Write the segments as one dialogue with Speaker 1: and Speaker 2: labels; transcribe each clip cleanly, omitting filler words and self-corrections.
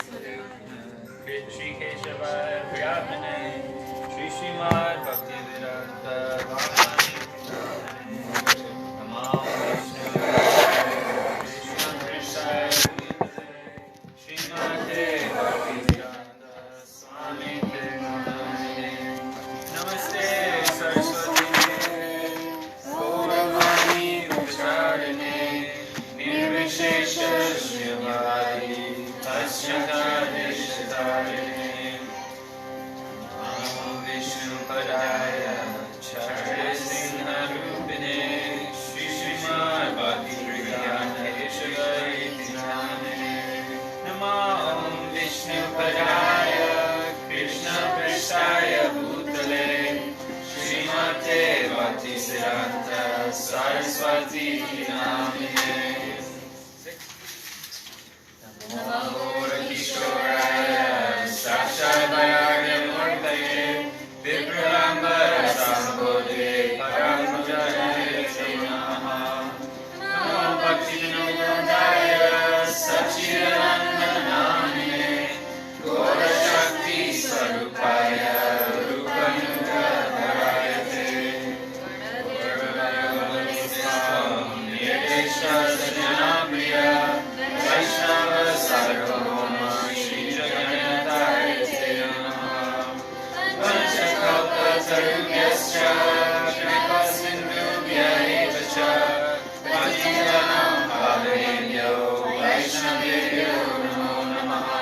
Speaker 1: Shri Keshavaya Priyatmane Shri Srimad Bhakti Vedanta Bhavani Namo Vishnu Krishna Krishna Srimate Bhakti Vedanta Swami Namane Namaste Saraswati Gauravani Ucharane Nirvishesha Srimadi Asyakarishtarine Namo Vishnu Padaya Charisinharupine Shri Srimad Bhakti Vedanta Namane Namo Vishnu Padaya Krishna Prestaya Bhutale Srimate Bhakti Siddhanta Saraswati Namane Namo Kishoraya Sakshadayaya Murtaye Vipralambara Sambodhe Paramujayate Namaha Namo Bhakti-vinodaya Sachidananda-namine Gora Shakti Swarupaya Rupanuga-dharayate Gora-vaya-valistam Nirdesha Sajanapriya Vaishnava Sarvabhauma Shri Jagannathayate Namaha Vanchakalpatarubhyascha Kripa Sindhubhya eva cha Patitanam Pavanebhyo Vaishnavebhyo Namo Namaha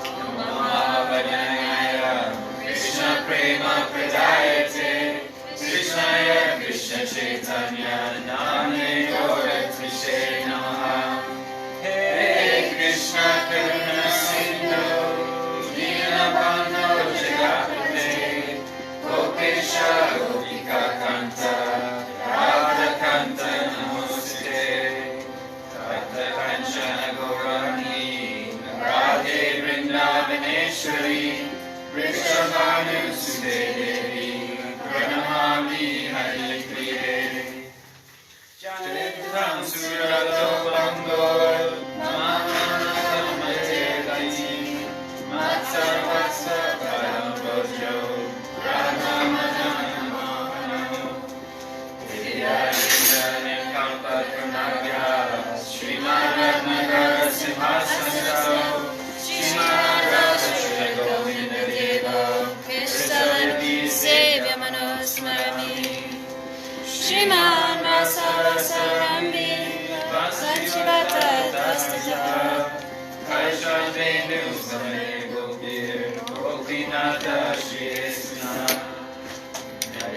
Speaker 1: Namo Mahavadanyaya Krishna Prema Pradayate Krishnaya Krishna Chaitanya Namane Gaura-tvishe Namaha Krishna Karuna Sindhu Dinabandho Jagapate Gopesha Gopika Kanta Radha Kanta Namaste Katha Kanchana Gaurani Radhe Vrindavaneshwari Vrishabhanu Sute Devi Pranamami Hari Priye Jalitam Surato Bango Matsarvasa Param Bhojo Radhamadanamohano Vidyarinda Kalpatrunagya Srimad Ratnagara Simhasanito Srimad Radha Govinda Deva Krishnavati Sevya Manosmarami Srimad Vasavasarambi Vasachivata Dastita Kaishadenu Sane Gopir Gopinata Shri Krishna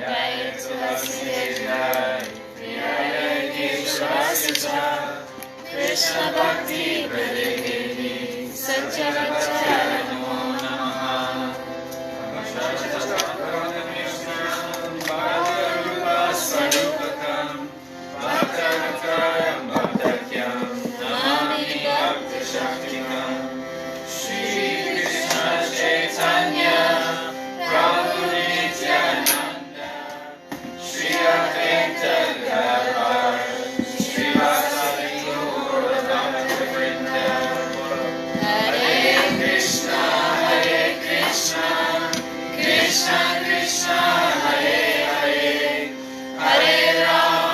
Speaker 1: Jaya Tulasijaya Priyaya Keshavasya Krishna Bhakti Pradevi Satyavatya Namo Namaha Amashatatakam Krishna Bhagarupa Swarupakam Bhaktavatayam Bhaktakyam Namami Bhakta Shaktikam Shri Krishna Chaitanya Prabhu Nityananda Shri Advaita Gadadhar Shri Vasari Gaura Bhakta Vrinda Hare Krishna Krishna Krishna Hare Hare Hare Rama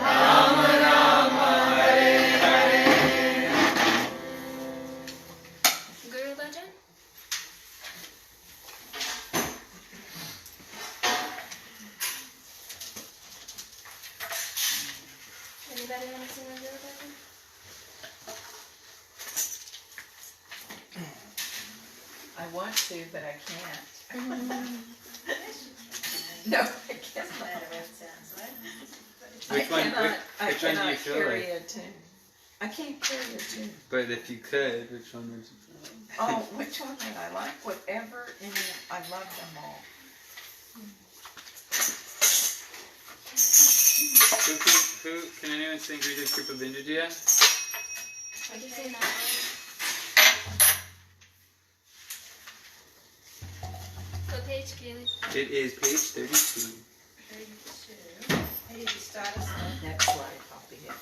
Speaker 1: Rama Rama Hare Hare.
Speaker 2: Guru Bhajan? Anybody want to sing a Guru Bhajan?
Speaker 3: I want to, but I can't. No, I can't.
Speaker 1: Which one do you feel
Speaker 3: carry
Speaker 1: like?
Speaker 3: a tune. I can't carry a tune.
Speaker 1: But if you could, which one would you feel like?
Speaker 3: Oh, which one would I like? Whatever, I love them all.
Speaker 1: Who can anyone sing Rita Kripa Bindujia?
Speaker 2: What did you say that one? What page, Keely?
Speaker 1: It is page 32.
Speaker 2: 32.
Speaker 3: I need to start us on next slide. I'll be here.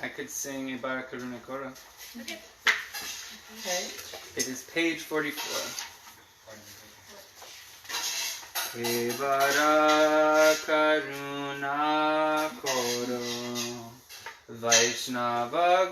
Speaker 1: I could sing Ibara Karuna Kora.
Speaker 2: Okay.
Speaker 3: Okay.
Speaker 1: It is page 44. Ibara Karuna Koro Vaishnava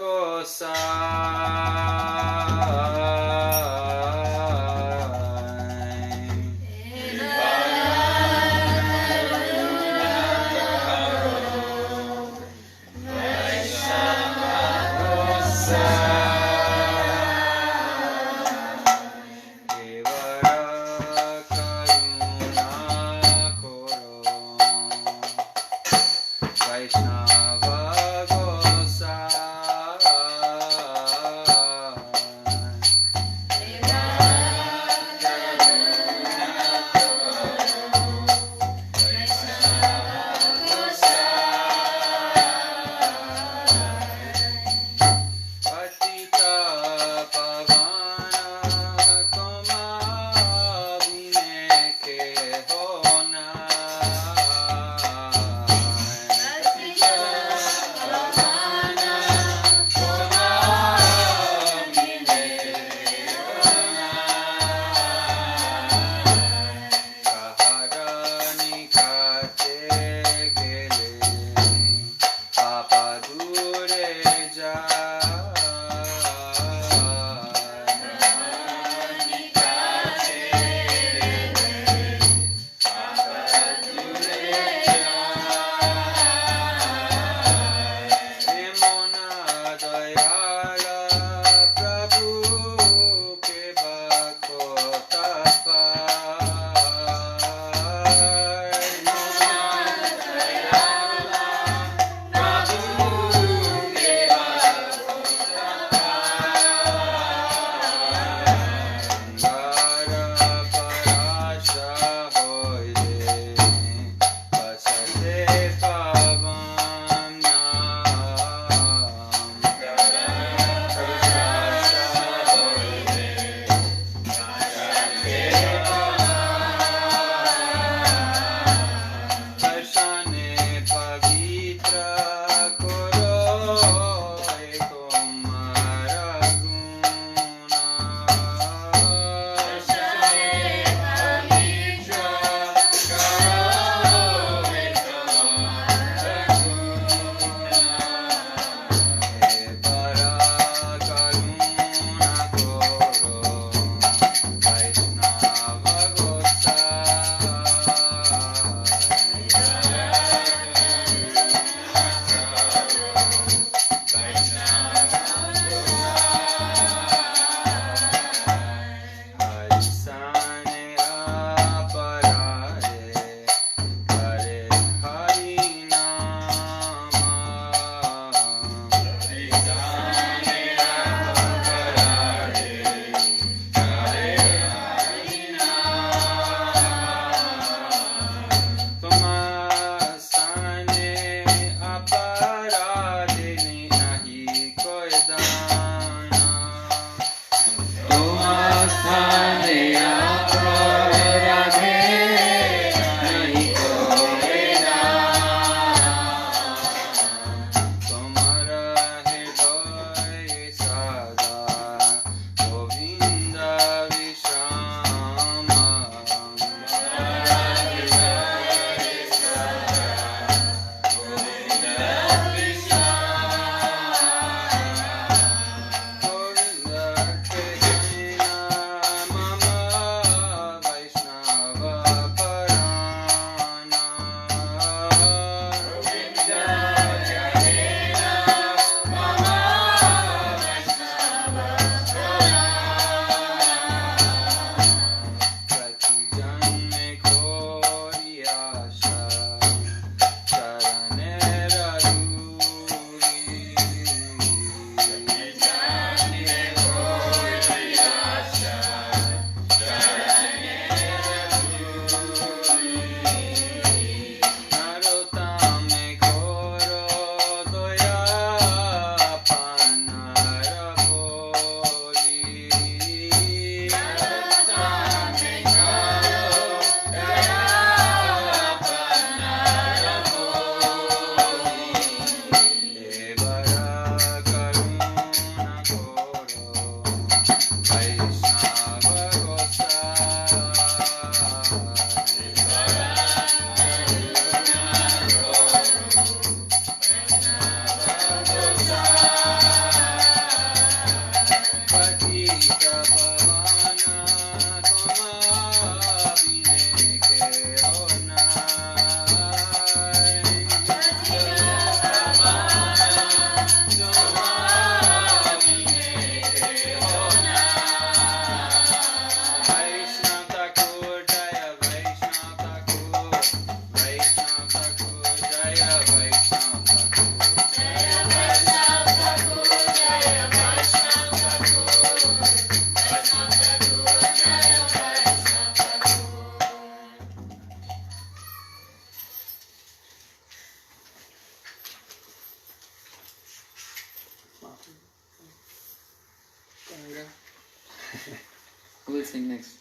Speaker 4: Who will sing next?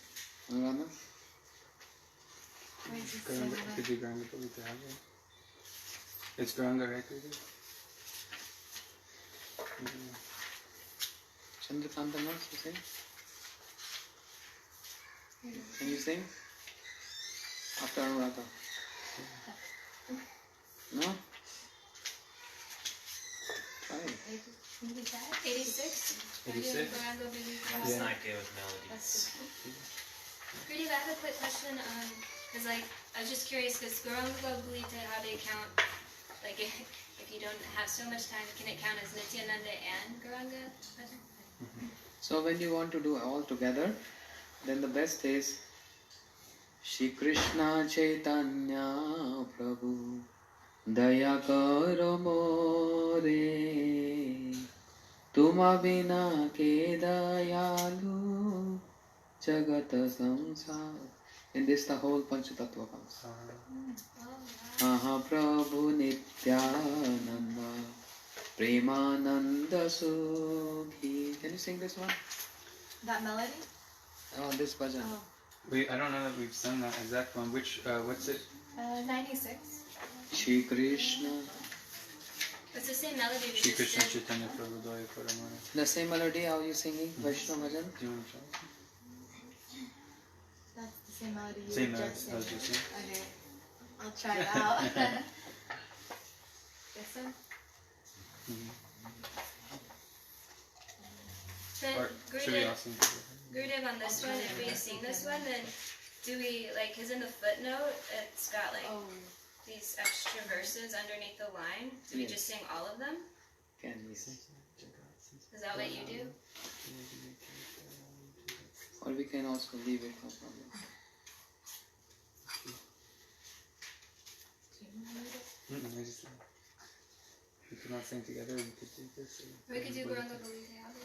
Speaker 4: Anuradha?
Speaker 1: Could you Garanga Palita Hava? It's Garanga, right?
Speaker 4: Chandrakanta wants to sing? Can you sing? After Anuradha? No? Try.
Speaker 2: 86?
Speaker 1: 86?
Speaker 5: Let's not go with melodies.
Speaker 2: Gurdev, I have a quick question, because I was just curious, because Gauranga Bulita, how do you count, like if you don't have so much time, can it count as Nityananda and Gauranga?
Speaker 4: So when you want to do all together, then the best is Shri Krishna Chaitanya Prabhu Daya Karo More Tuma Bina Ke Dayalu Jagat Samsar. In this the whole Panchatattva comes. Aha Prabhu Nityananda Premananda Sukhi. Can you sing this one?
Speaker 6: That melody?
Speaker 4: Oh, this bhajan.
Speaker 1: I don't know that we've sung that exact one. Which, what's it?
Speaker 6: 96.
Speaker 4: Shri Krishna.
Speaker 2: It's the same melody we
Speaker 1: Shri
Speaker 2: just
Speaker 1: Krishna
Speaker 2: did.
Speaker 1: Chaitanya Prabhu Daya Karamara.
Speaker 4: The same melody how you singing Vaishnava bhajan?
Speaker 1: Do you want to try?
Speaker 6: That's the same melody you
Speaker 1: Same
Speaker 6: were
Speaker 1: melody,
Speaker 6: just
Speaker 1: I was
Speaker 6: singing.
Speaker 1: just saying.
Speaker 6: Okay. I'll try it out. This one?
Speaker 2: Then
Speaker 1: Or should we all
Speaker 2: Gurudev,
Speaker 1: sing together?
Speaker 2: Gurudev, on this one, if we sing this one, then do we, like, because in the footnote, it's got, like, these extra verses underneath the line. Do we
Speaker 4: Yes.
Speaker 2: just sing all of them?
Speaker 4: Can we?
Speaker 2: Is that what you do?
Speaker 4: Or we can also leave it, no problem.
Speaker 1: I just, we could not sing together, we could do this.
Speaker 2: We could do Gauranga Bulita Hava.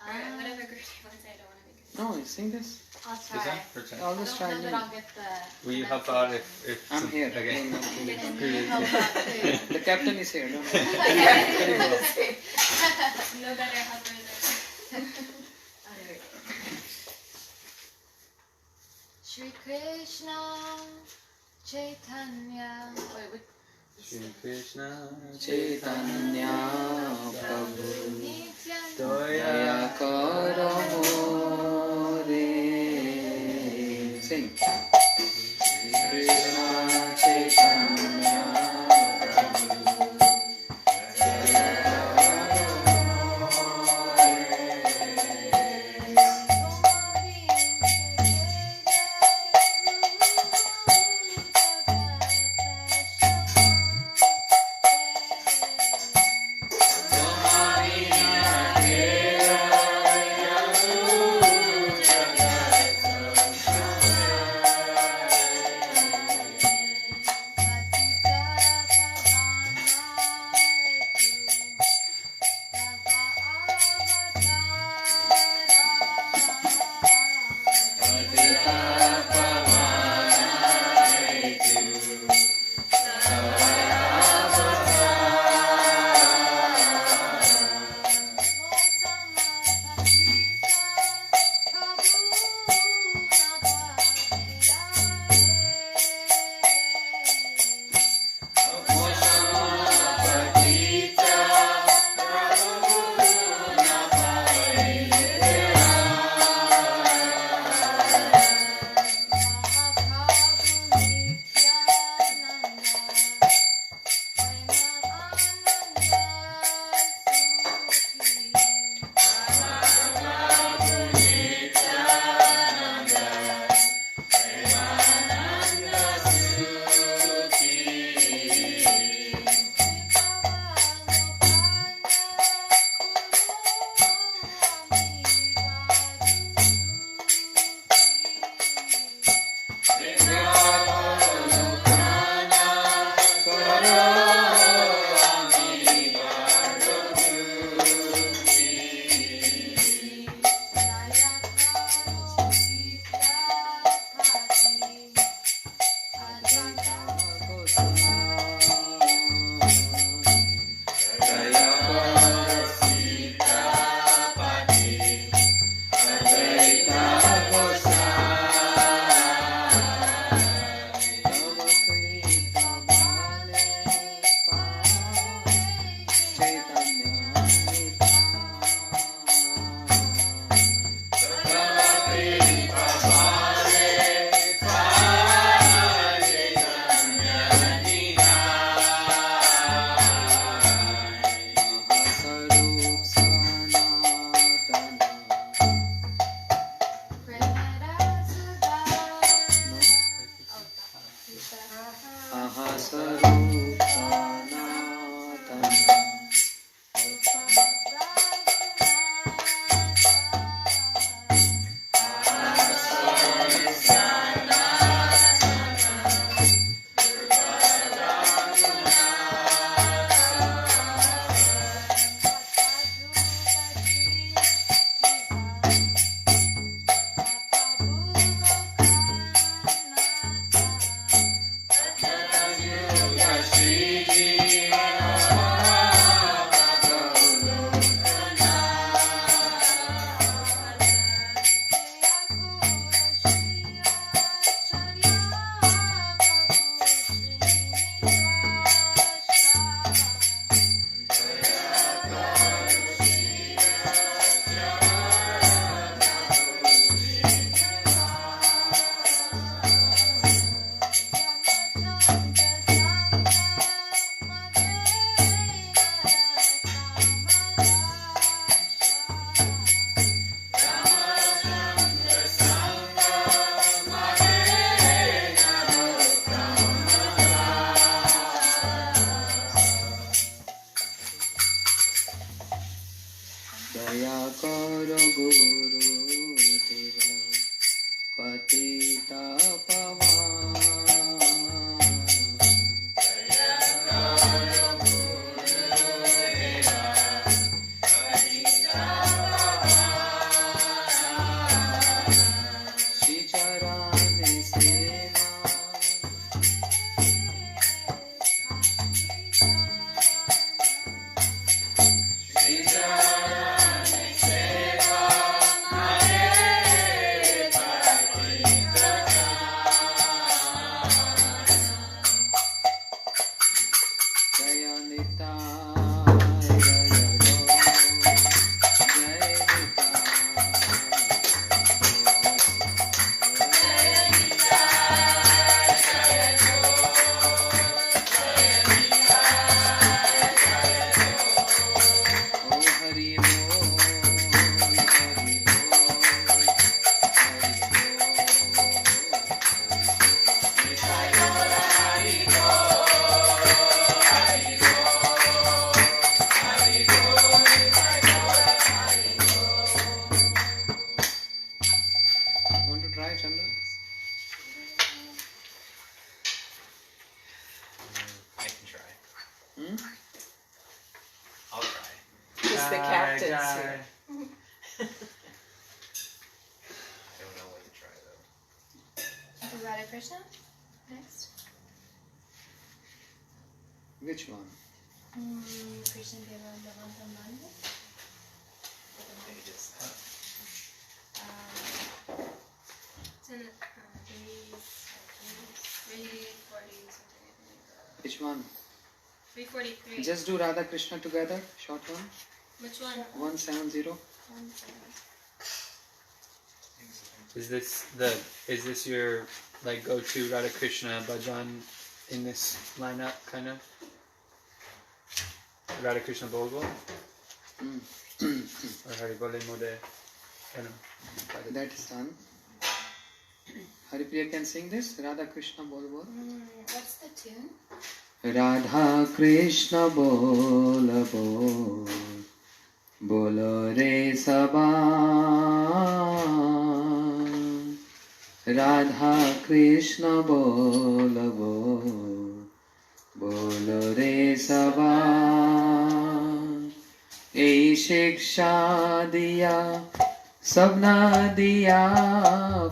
Speaker 2: Or whatever Gurudev wants, I don't want to make it.
Speaker 4: No, you sing this.
Speaker 6: I'll
Speaker 1: Is
Speaker 6: try.
Speaker 1: that for try?
Speaker 4: I'll
Speaker 6: I
Speaker 4: just
Speaker 6: don't
Speaker 4: try
Speaker 6: know that
Speaker 4: again.
Speaker 6: I'll get the...
Speaker 1: Will you help out if
Speaker 4: I'm here.
Speaker 1: Okay.
Speaker 4: No, no, please.
Speaker 6: And you help out too.
Speaker 4: The captain is here. Don't worry.
Speaker 2: No better helper than
Speaker 6: Okay. Shri Krishna Chaitanya. Wait, what?
Speaker 1: Shri Krishna
Speaker 4: Chaitanya Prabhu
Speaker 6: Nityananda.
Speaker 4: Daya Karo More. Sing. Krishna Chaitanya Prabhu Daya दया करो गुरुदेवा पतिता पावन
Speaker 3: The captain's here.
Speaker 5: I don't know what to try though.
Speaker 6: Radha Krishna? Next.
Speaker 4: Which one?
Speaker 6: Krishna Deva Bhavanta Manda.
Speaker 5: Maybe just
Speaker 2: It's in 340 something.
Speaker 4: Which one?
Speaker 2: 343.
Speaker 4: Just do Radha Krishna together, short one.
Speaker 2: Which one?
Speaker 4: 170.
Speaker 1: Is this your like go-to Radha Krishna bhajan in this lineup kind of? Radha Krishna Bolgo? Or Hari Bole Mode?
Speaker 4: That is done. Haripriya can sing this. Radha Krishna Bol Bol.
Speaker 6: What's the tune?
Speaker 4: Radha Krishna Bol Bol. Bolo re saba. Radha Krishna Bol Bol. Bolo re saba. Ei shiksha diya. Sabna diya.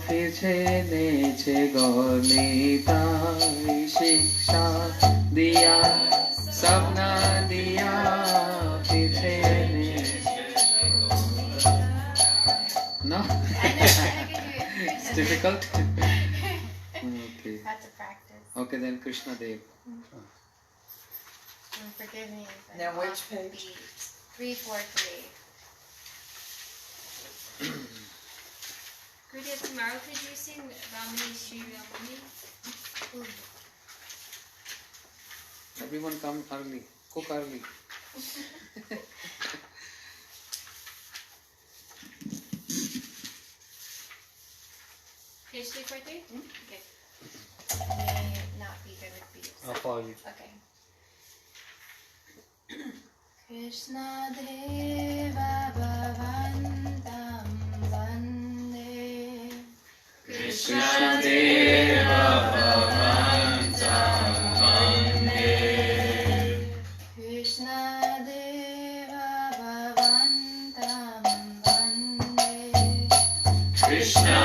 Speaker 4: Fir che neche gornita. Ei shiksha diya. Sabna diya. Fir che neche. No? It's difficult. Okay.
Speaker 6: Have to practice.
Speaker 4: Okay, then Krishna Dev.
Speaker 6: Forgive me. If I'm
Speaker 3: Now which
Speaker 6: off the
Speaker 3: page?
Speaker 6: beat. 343.
Speaker 2: Gurudev, tomorrow could you sing Ramani Shri Ramani?
Speaker 4: Everyone come early. Cook early.
Speaker 2: Page 343? Okay.
Speaker 6: May not be good with beats.
Speaker 1: I'll follow you.
Speaker 6: Okay. Krishna Deva Bhavantam Vande.
Speaker 2: Krishna Deva
Speaker 6: Bhavantam Vande. Krishna Deva Bhavantam Vande.
Speaker 4: Krishna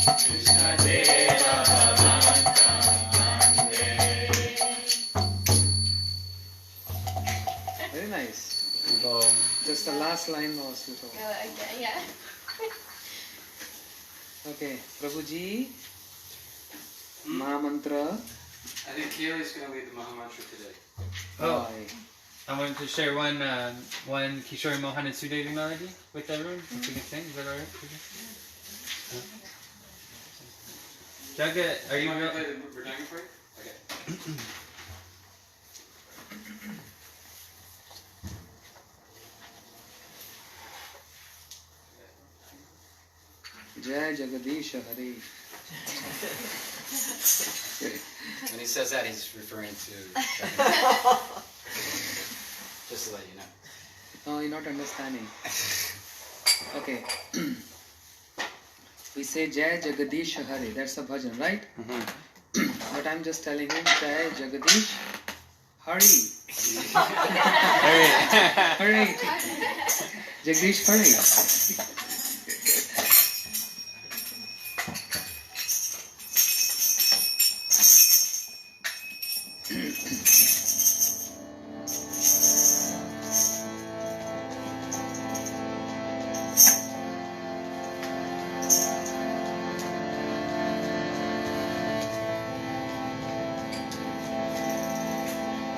Speaker 1: Krishna Deva Bhavantam Vande.
Speaker 4: Very nice.
Speaker 1: Boom.
Speaker 4: Just the last line was little.
Speaker 6: Okay, yeah.
Speaker 4: Okay, Prabhuji, Maha Mantra.
Speaker 5: I think Kaylee's going to lead the Maha Mantra today.
Speaker 1: Oh,
Speaker 4: Bye.
Speaker 1: I wanted to share one Kishore Mohan and Sudevi melody with everyone. If we can sing, is that alright? Jagat, are you
Speaker 5: want me to
Speaker 1: real?
Speaker 5: play the Verdanga for you? Okay.
Speaker 4: Jai Jagadish Hari.
Speaker 5: When he says that, he's referring to... Just to let you know.
Speaker 4: No, you're not understanding. Okay. We say Jai Jagadish Hari. That's a bhajan, right? But I'm just telling him Jai Jagadish Hari. Hari. Jagadish Hari.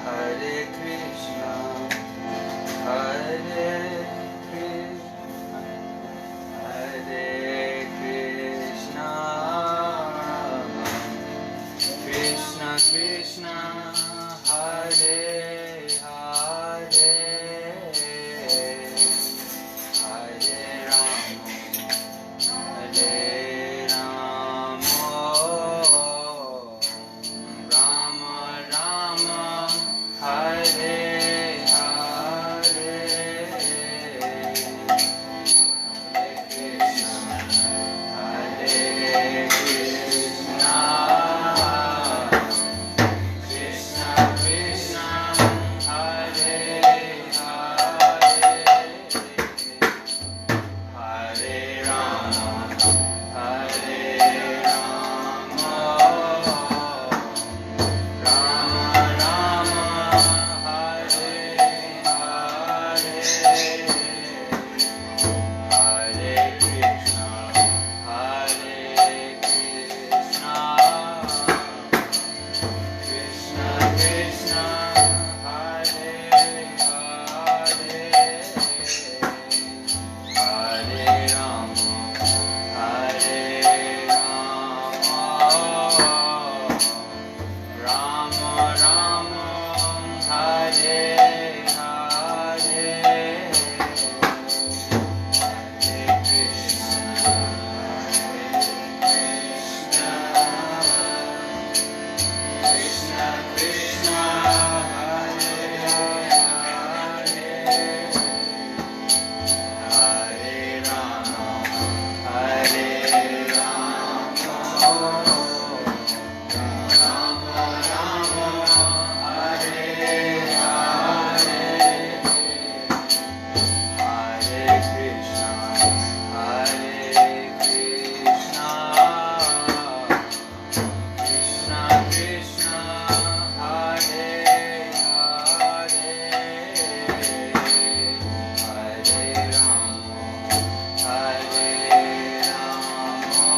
Speaker 1: Hare Krishna, Hare Krishna, Hare Krishna, Krishna Krishna, Hare Hare, Hare Rama, Hare Rama, Rama Rama, Hare Hare, Hare Krishna, Hare Krishna, Krishna Krishna, Hare Hare, Hare Rama, Hare Rama, Rama Rama, Hare Hare, Hare Krishna, Hare Krishna, Krishna Krishna, Hare Hare, Hare Rama, Hare Rama, Rama Rama, Hare Hare, Hare Krishna, Krishna Krishna, Hare Hare, Hare Rama, Hare Rama, Rama Rama, Hare Hare, Hare Krishna, Hare Krishna, Krishna Krishna, Hare Hare, Hare Rama, Hare Rama,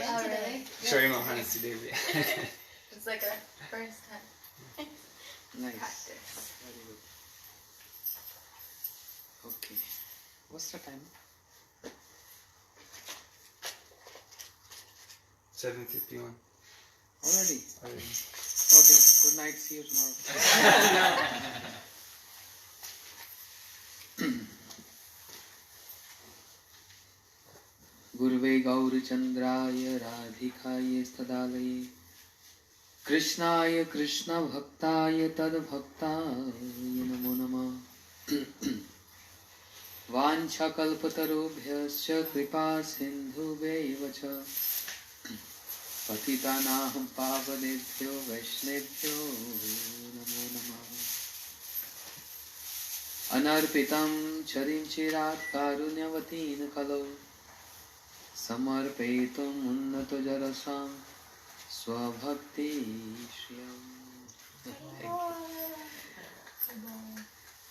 Speaker 1: Maharaj.
Speaker 6: Oh, really?
Speaker 1: Sorry, Maharaj Devi.
Speaker 6: It's like a first time
Speaker 4: Nice.
Speaker 6: practice.
Speaker 4: Very good. Okay. What's the time?
Speaker 1: 7:51.
Speaker 4: Already?
Speaker 1: Already.
Speaker 4: Okay. Good night. See you tomorrow. गुरुवे गौरचन्द्राय राधिकाय तदालये कृष्णाय कृष्णभक्ताय तद्भक्ताय नमो नमः वाञ्छाकल्पतरुभ्यश्च कृपा सिन्धुभ्यैव च पतितानां पावनेभ्यो वैष्णवेभ्यो नमो नमः अनर्पितं चरिं चिरात् कारुण्यवतीन् कलौ समर्पयितुम् उन्नतजरसां स्वभक्ति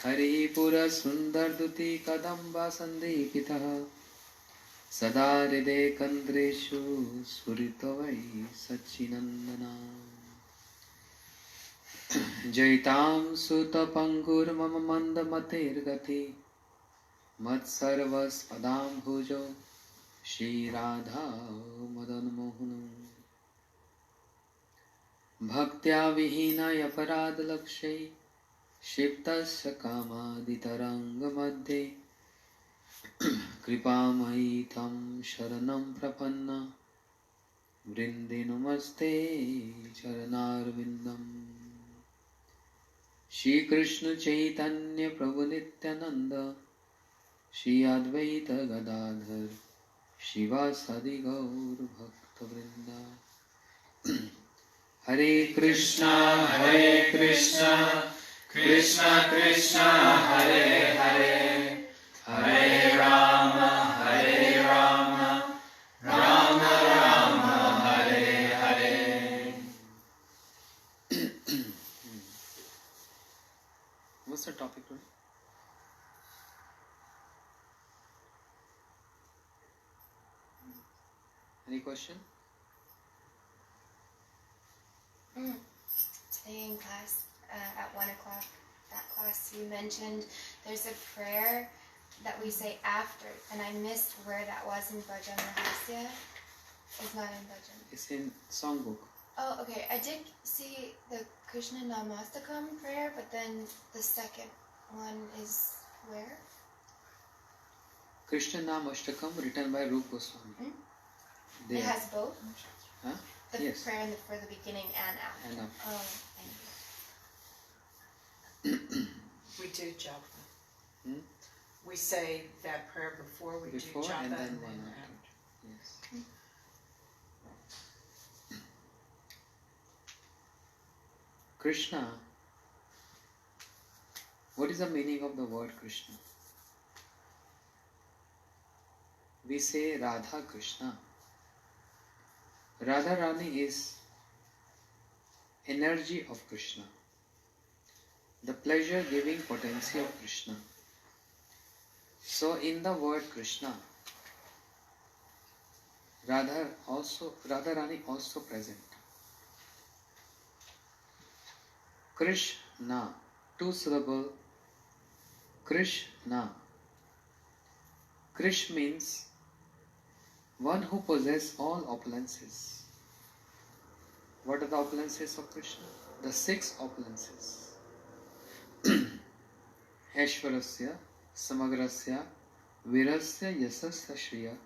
Speaker 4: हरि पुरसुन्दरदुती कदम्बा सन्दीपितः सदा हृदे कन्द्रेषु स्फुरितो वै सच्चिनन्दना जयतां सुतपङ्गुर्मम मन्दमतिर्गति मत्सर्वस्पदाम्भुजो श्रीराधा मदनमोहन भक्त्या विहीनयपराधलक्ष्यै क्षिप्तस्य कामादितरङ्गमध्ये कृपामयी तं शरणं प्रपन्न वृन्दे नमस्ते चरणारविन्दम् श्रीकृष्ण चैतन्य प्रभु नित्यानंद श्री अद्वैत गदाधर शिवासादि गौर भक्तवृंद हरे Krishna Krishna Krishna Hare Hare Hare Ram Ram Ram Hare Hare What's the topic today? Any question?
Speaker 6: Today in class, at 1 o'clock, that class you mentioned there's a prayer that we say after, and I missed where that was in Bhajan Rahasya. It's not in Bhajan.
Speaker 4: It's in songbook.
Speaker 6: Oh, okay. I did see the Krishna Namastakam prayer, but then the second one is where?
Speaker 4: Krishna Nam Ashtakam written by Rupa Goswami.
Speaker 6: It has both?
Speaker 4: Huh?
Speaker 6: The
Speaker 4: Yes.
Speaker 6: prayer for the beginning and after.
Speaker 4: And after.
Speaker 6: Oh, thank you.
Speaker 3: We do japa.
Speaker 4: Hmm?
Speaker 3: We say that prayer before we
Speaker 4: Before
Speaker 3: do japa
Speaker 4: and then one
Speaker 3: after.
Speaker 4: after. Yes. Krishna. What is the meaning of the word Krishna? We say Radha Krishna. Radha Rani is energy of Krishna, the pleasure-giving potency of Krishna. So in the word Krishna, Radha Rani also present. Krishna, two syllable, Krishna. Krish means one who possesses all opulences. What are the opulences of Krishna? The 6 opulences. Aishwarasya, Samagrasya, Virasya, Yasasya, Shriya,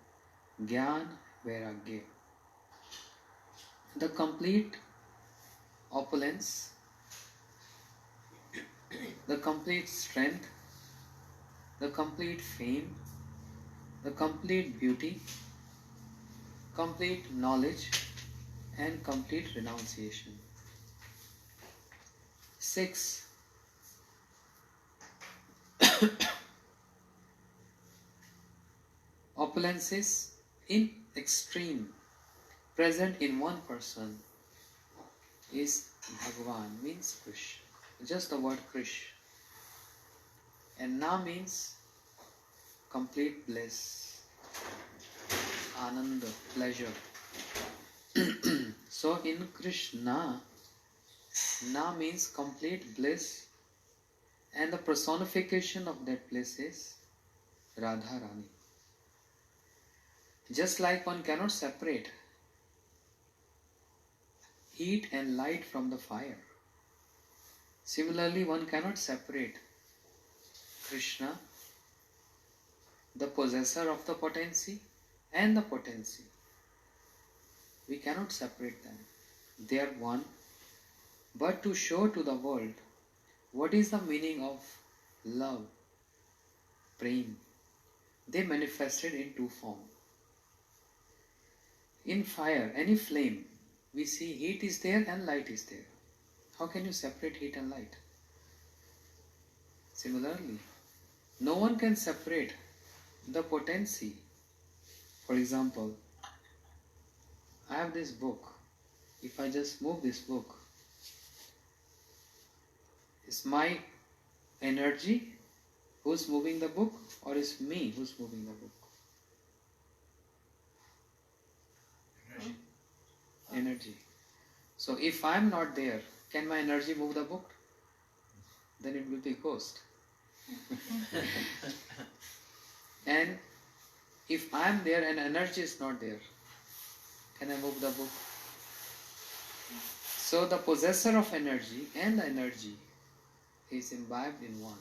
Speaker 4: Gyan, Vairagya. The complete opulence, the complete strength, the complete fame, the complete beauty, complete knowledge, and complete renunciation. 6. Opulences in extreme, present in one person, is Bhagavan, means Krish. Just the word Krish. And Na means complete bliss, Ananda, pleasure. So in Krishna, Na means complete bliss, and the personification of that bliss is Radharani. Just like one cannot separate heat and light from the fire, similarly one cannot separate Krishna, the possessor of the potency, and the potency. We cannot separate them. They are one. But to show to the world what is the meaning of love, prem, they manifested in two forms. In fire, any flame, we see heat is there and light is there. How can you separate heat and light? Similarly, no one can separate the potency. For example, I have this book. If I just move this book, is my energy who's moving the book, or is me who's moving the book? Energy. So if I'm not there, can my energy move the book? Then it will be ghost. And if I'm there and energy is not there, can I move the book? So the possessor of energy and the energy is imbibed in one.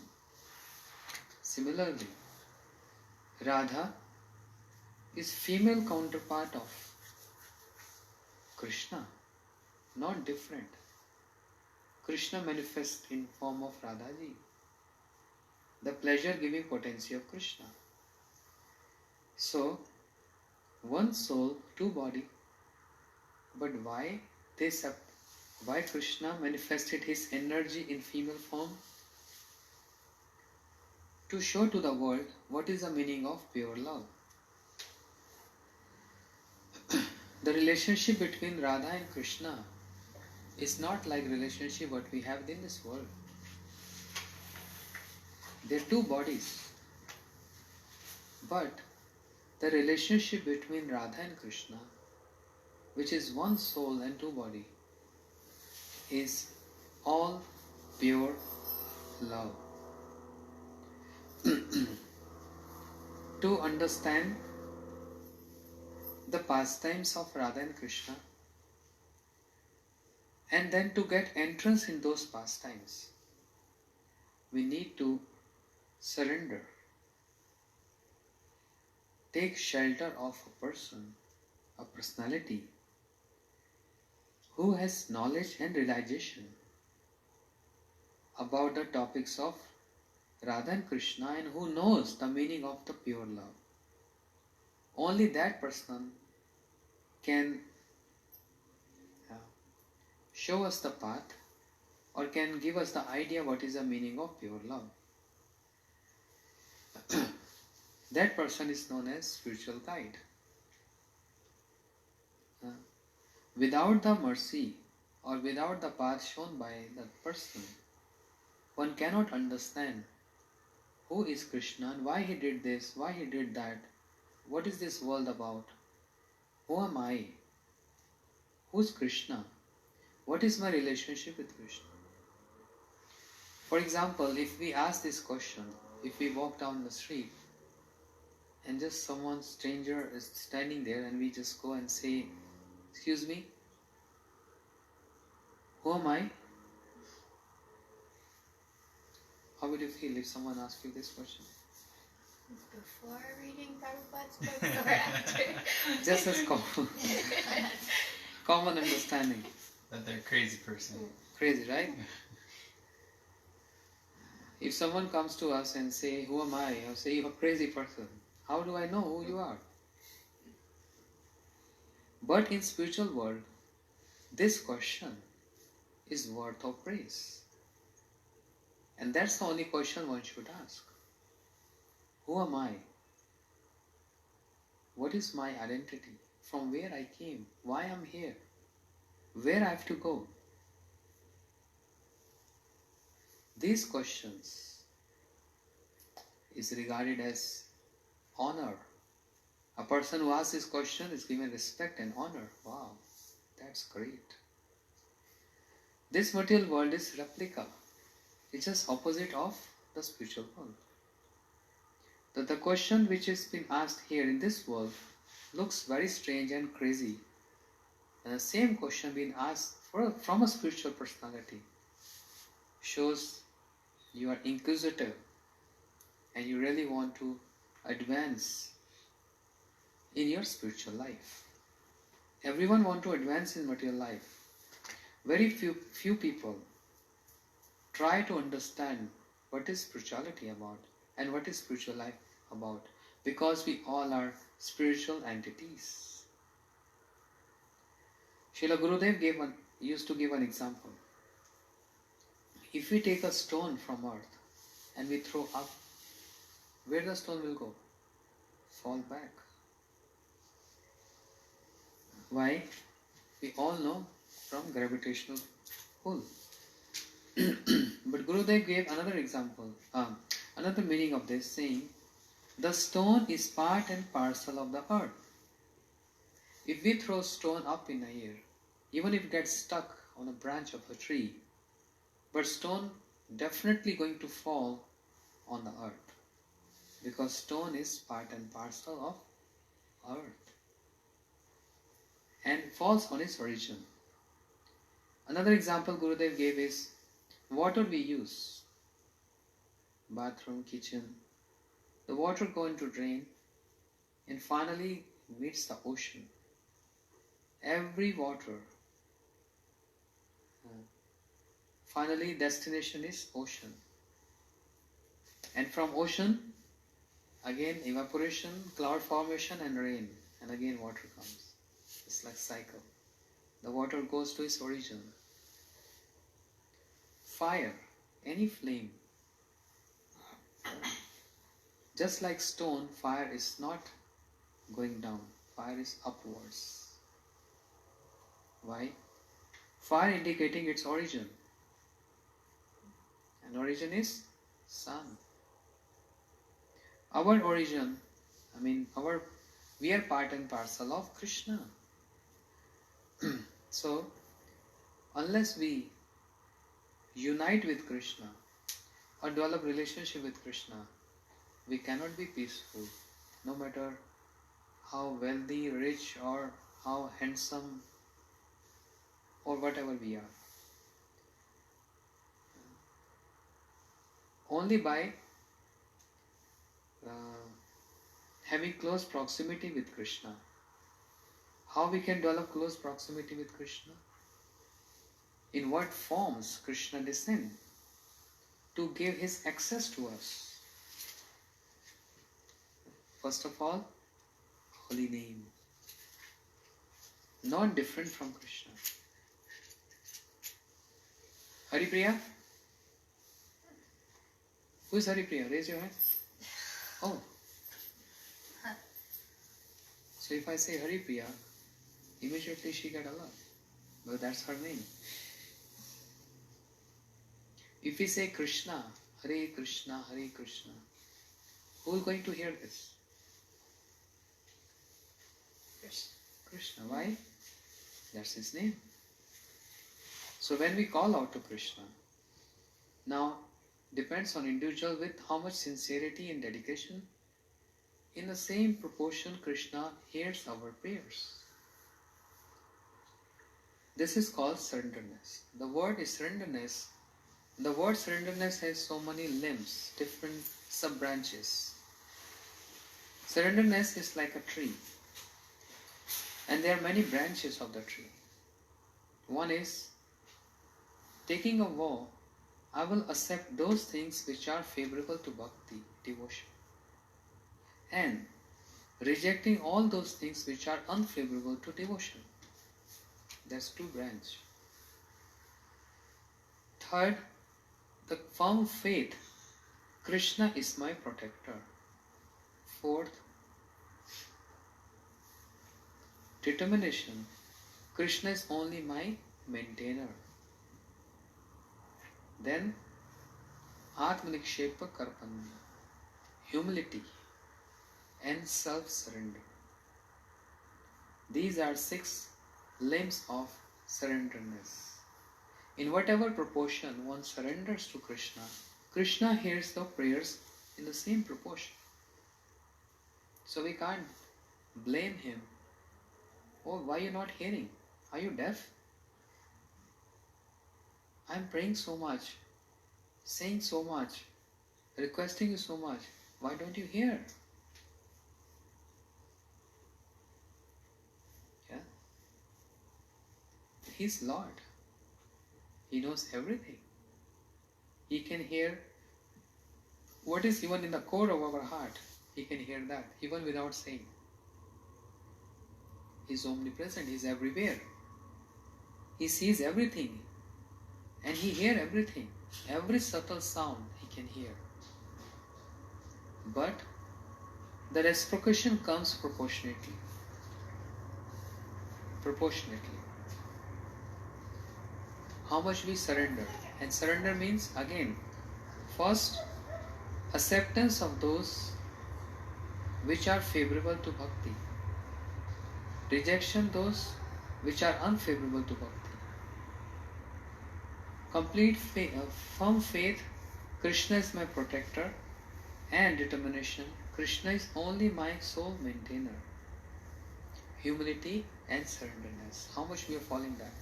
Speaker 4: Similarly, Radha is female counterpart of Krishna, not different. Krishna manifests in form of Radhaji, the pleasure-giving potency of Krishna. So, one soul, two body. But why why Krishna manifested his energy in female form? To show to the world what is the meaning of pure love. The relationship between Radha and Krishna is not like relationship what we have in this world. They are two bodies. But the relationship between Radha and Krishna, which is one soul and two body, is all pure love. To understand the pastimes of Radha and Krishna, and then to get entrance in those pastimes, we need to surrender, take shelter of a person, a personality who has knowledge and realization about the topics of Radha and Krishna, and who knows the meaning of the pure love. Only that person can show us the path, or can give us the idea what is the meaning of pure love. That person is known as spiritual guide. Without the mercy or without the path shown by that person, one cannot understand who is Krishna and why he did this, why he did that, what is this world about, who am I, who's Krishna, what is my relationship with Krishna. For example, if we ask this question, if we walk down the street and just someone stranger is standing there and we just go and say, excuse me, who am I? How would you feel if someone asked you this question?
Speaker 6: Before reading Prabhupada's book or after?
Speaker 4: Just as common understanding.
Speaker 1: That they're a crazy person.
Speaker 4: Crazy, right? If someone comes to us and say, who am I? Or say, you're a crazy person. How do I know who you are? But in spiritual world, this question is worth of praise. And that's the only question one should ask. Who am I? What is my identity? From where I came? Why I'm here? Where I have to go? These questions is regarded as honor. A person who asks this question is given respect and honor. Wow, That's great. This material world is replica. It's just opposite of the spiritual world. The question which is being asked here in this world looks very strange and crazy. And the same question being asked from a spiritual personality shows you are inquisitive and you really want to advance in your spiritual life. Everyone wants to advance in material life. Very few people try to understand what is spirituality about and what is spiritual life about, because we all are spiritual entities. Srila Gurudev used to give an example. If we take a stone from earth and we throw up, where the stone will go? Fall back. Why? We all know from gravitational pull. But Gurudev gave another example, another meaning of this, saying, the stone is part and parcel of the earth. If we throw stone up in the air, even if it gets stuck on a branch of a tree, but stone definitely going to fall on the earth, because stone is part and parcel of earth and falls on its origin. Another example Gurudev gave is water we use, bathroom, kitchen. The water going to drain and finally meets the ocean. Every water, finally destination is ocean. And from ocean, again evaporation, cloud formation and rain. And again water comes. It's like cycle. The water goes to its origin. Fire, any flame. Just like stone, fire is not going down. Fire is upwards. Why? Fire indicating its origin. And origin is sun. Our origin, we are part and parcel of Krishna. So, unless we unite with Krishna or develop relationship with Krishna, we cannot be peaceful, no matter how wealthy, rich, or how handsome, or whatever we are. Only by having close proximity with Krishna. How we can develop close proximity with Krishna? In what forms Krishna descend to give his access to us? First of all, holy name. Not different from Krishna. Haripriya? Who is Haripriya? Raise your hand. Oh. So if I say Haripriya, immediately she got along. But that's her name. If we say Krishna, Hare Krishna, Hare Krishna, who is going to hear this? Krishna. Why? That's his name. So when we call out to Krishna, now depends on individual with how much sincerity and dedication. In the same proportion, Krishna hears our prayers. This is called surrenderness. The word is surrenderness. The word surrenderness has so many limbs, different sub-branches. Surrenderness is like a tree. And there are many branches of the tree. One is taking a vow, I will accept those things which are favorable to bhakti, devotion. And rejecting all those things which are unfavorable to devotion. That's two branches. Third, the firm faith, Krishna is my protector. Fourth, determination, Krishna is only my maintainer. Then, Atmanikshepa Karpanya, humility and self-surrender. These are 6 limbs of surrenderness. In whatever proportion one surrenders to Krishna, Krishna hears the prayers in the same proportion. So we can't blame him. Oh, why are you not hearing? Are you deaf? I'm praying so much, saying so much, requesting you so much. Why don't you hear? Yeah? He's Lord. He knows everything. He can hear what is even in the core of our heart. He can hear that even without saying. He's omnipresent. He's everywhere. He sees everything. And he hears everything. Every subtle sound he can hear. But the reciprocation comes proportionately. Proportionately. How much we surrender. And surrender means, again, first, acceptance of those which are favorable to bhakti. Rejection those which are unfavorable to bhakti. Complete firm faith, Krishna is my protector, and determination, Krishna is only my sole maintainer. Humility and surrenderness. How much we are following that?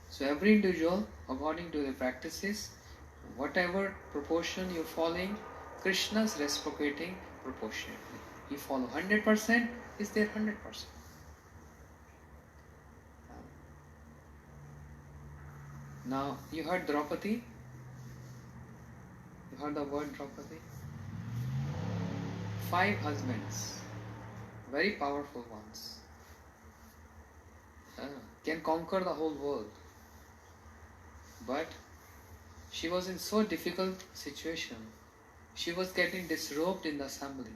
Speaker 4: So every individual, according to their practices, whatever proportion you're following, Krishna is reciprocating proportionately. You follow 100%, is there 100%. Now, you heard Draupadi? You heard the word Draupadi? 5 husbands, very powerful ones, can conquer the whole world. But she was in so difficult situation. She was getting disrobed in the assembly.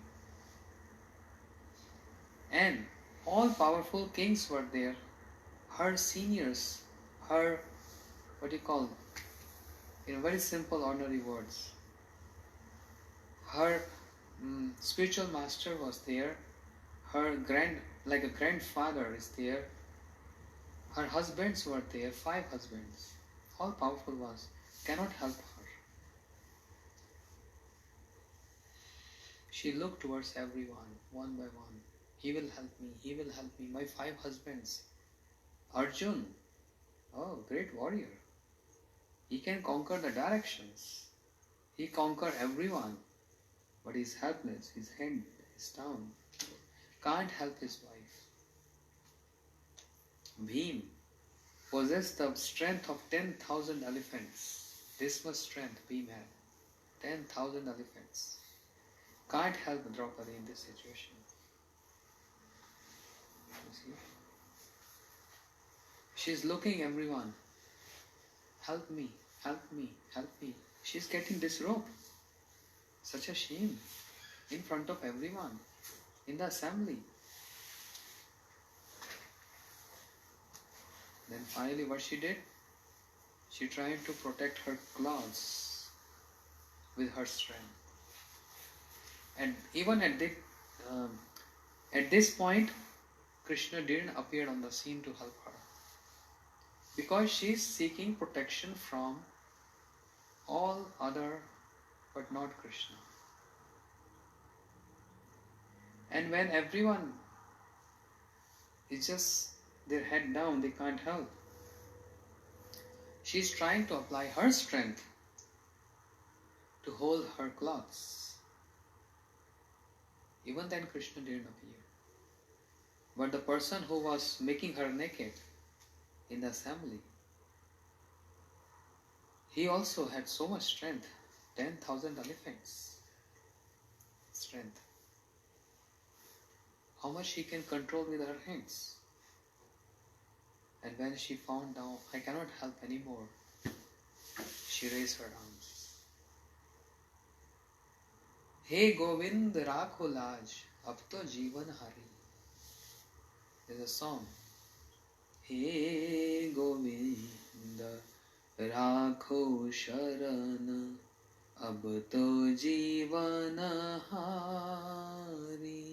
Speaker 4: And all powerful kings were there. Her seniors, her, what do you call, in very simple ordinary words. Her spiritual master was there. Her like a grandfather is there. Her husbands were there, 5 husbands. All powerful ones. Cannot help her. She looked towards everyone, one by one. He will help me, he will help me. My 5 husbands. Arjun, oh, great warrior. He can conquer the directions. He conquer everyone. But he's helpless, his head is down. Can't help his wife. Bhim possessed the strength of 10,000 elephants. This much strength Bhim had. 10,000 elephants. Can't help Draupadi in this situation. You see? She's looking everyone. Help me, help me, help me. She's getting disrobed. Such a shame. In front of everyone. In the assembly. Then finally what she did? She tried to protect her clothes with her strength. And even at this point, Krishna didn't appear on the scene to help her. Because she is seeking protection from all other but not Krishna. And when everyone is just their head down, they can't help. She is trying to apply her strength to hold her clothes. Even then Krishna didn't appear. But the person who was making her naked in the assembly, he also had so much strength. 10,000 elephants. Strength. How much she can control with her hands. And when she found out, I cannot help anymore, she raised her arms. Hey Govind rakho laaj, ab to jeevan hari. There's a song. Hey Govind rakho sharan, ab to jeevan hari.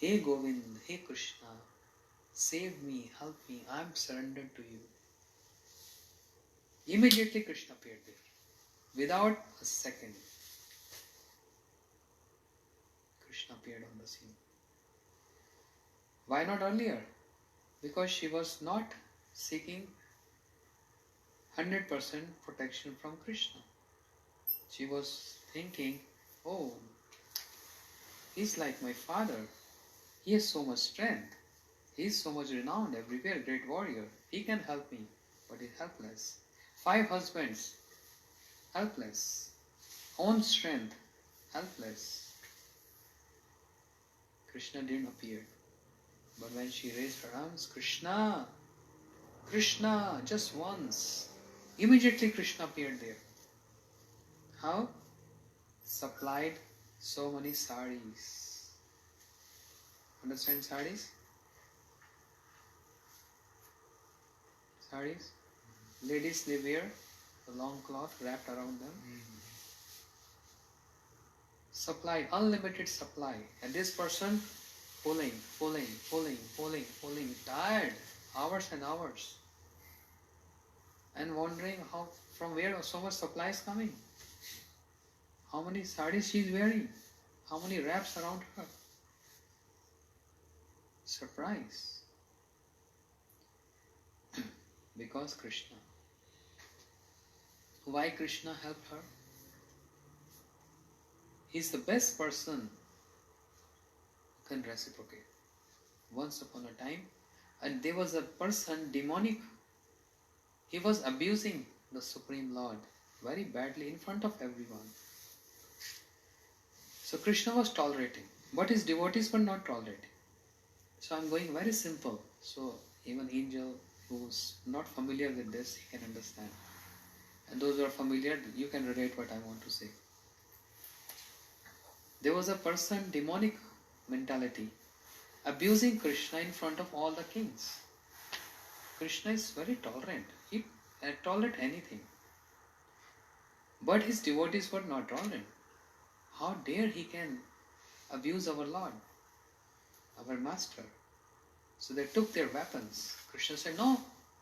Speaker 4: Hey Govind, hey Krishna, save me, help me, I am surrendered to you. Immediately Krishna appeared there. Without a second, Krishna appeared on the scene. Why not earlier? Because she was not seeking 100% protection from Krishna. She was thinking, oh, he's like my father. He has so much strength. He is so much renowned everywhere, great warrior. He can help me, but he's helpless. 5 husbands, helpless. Own strength, helpless. Krishna didn't appear. But when she raised her arms, Krishna, Krishna, just once. Immediately Krishna appeared there. How? Supplied so many saris. Understand saris? Saris? Ladies, they wear a long cloth wrapped around them. Supply, unlimited supply. And this person pulling, tired, hours and hours. And wondering how, from where so much supply is coming. How many saris she is wearing. How many wraps around her. Surprise. Because Krishna. Why Krishna helped her? He's the best person who can reciprocate. Once upon a time, and there was a person, demonic. He was abusing the Supreme Lord very badly in front of everyone. So Krishna was tolerating, but his devotees were not tolerating. So I'm going very simple. So even angel who's not familiar with this, he can understand. And those who are familiar, you can relate what I want to say. There was a person, demonic mentality, abusing Krishna in front of all the kings. Krishna is very tolerant. He tolerate anything. But his devotees were not tolerant. How dare he can abuse our Lord, our Master. So they took their weapons. Krishna said, no,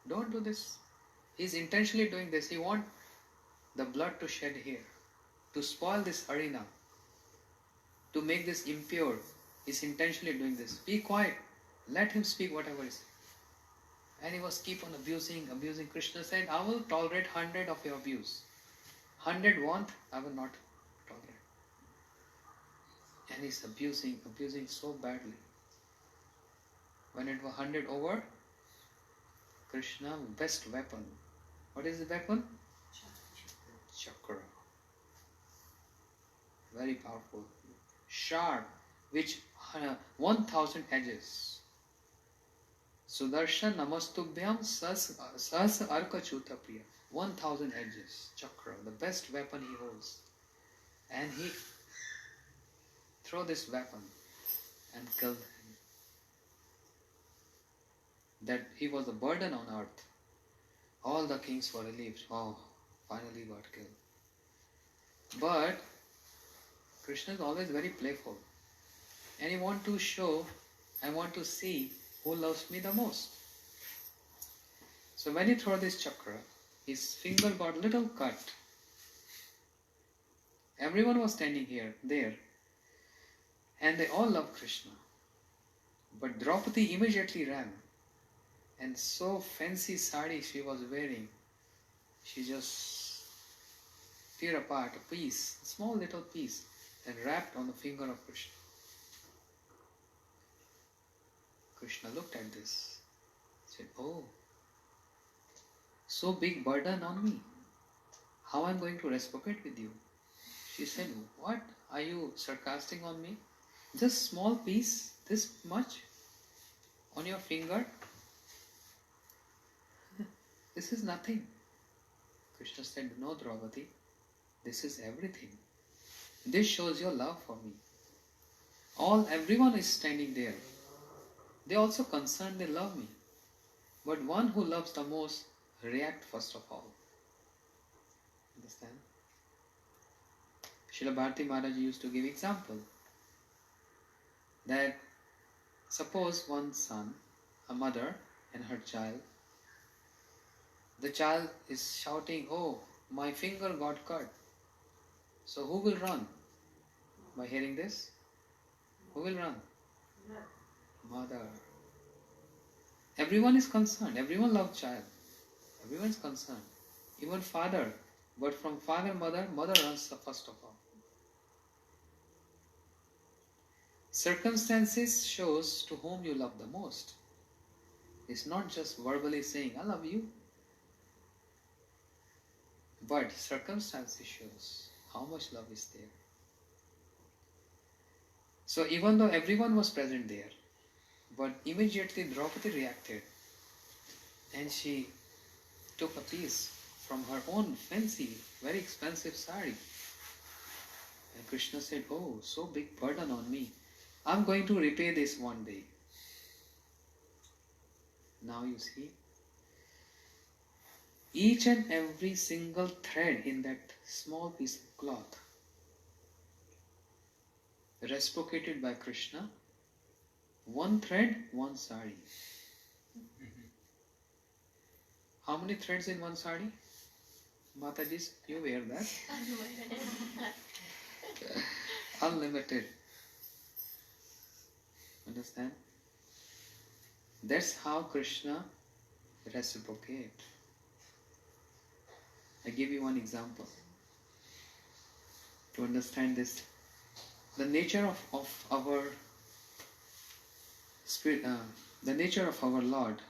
Speaker 4: don't do this. He's intentionally doing this. He wants the blood to shed here, to spoil this arena, to make this impure. He's intentionally doing this. Be quiet. Let him speak whatever he says. And he was keep on abusing. Krishna said, I will tolerate 100 of your abuse. 100 want, I will not tolerate. And he's abusing so badly. When it was 100 over, Krishna best weapon. What is the weapon? Chakra. Very powerful. Sharp, which 1000 edges. Sudarshan namastubhyam sas arkachuta priya. 1000 edges. Chakra, the best weapon he holds. And he threw this weapon and killed him. That he was a burden on earth. All the kings were relieved. Oh, finally got killed. But Krishna is always very playful. And he want to show, I want to see who loves me the most. So when he threw this chakra, his finger got little cut. Everyone was standing there. And they all loved Krishna. But Draupadi immediately ran. And so fancy sari she was wearing, she just tear apart a piece, a small little piece, and wrapped on the finger of Krishna. Krishna looked at this, said, oh, so big burden on me. How I'm going to reciprocate with you? She said, what? Are you sarcastic on me? Just small piece, this much, on your finger? This is nothing. Krishna said, no, Draupadi, this is everything. This shows your love for me. Everyone is standing there. They also concerned, they love me. But one who loves the most react first of all. Understand? Srila Bharati Maharaj used to give example that suppose one son a mother and her child. The child is shouting, "Oh, my finger got cut." So who will run? By hearing this, who will run? Mother. Everyone is concerned. Everyone loves child. Everyone is concerned. Even father. But from father, mother runs first of all. Circumstances shows to whom you love the most. It's not just verbally saying, "I love you." But circumstances shows how much love is there. So even though everyone was present there, but immediately Draupadi reacted and she took a piece from her own fancy, very expensive sari. And Krishna said, "Oh, so big burden on me. I'm going to repay this one day." Now you see, each and every single thread in that small piece of cloth reciprocated by Krishna, one thread, one sari. How many threads in one sari? Mataji, you wear that? Unlimited. Understand? That's how Krishna reciprocate. I give you one example to understand this. The nature of our spirit, the nature of our Lord,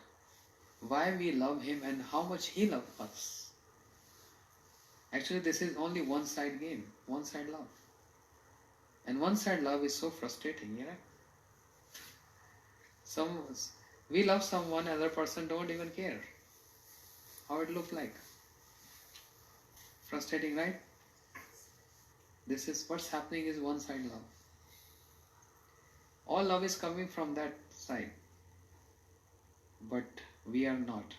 Speaker 4: why we love Him and how much He loves us. Actually, this is only one side game, one side love. And one side love is so frustrating, yeah? We love someone, other person don't even care how it look like. Frustrating, right? This is what's happening is one side love. All love is coming from that side. But we are not.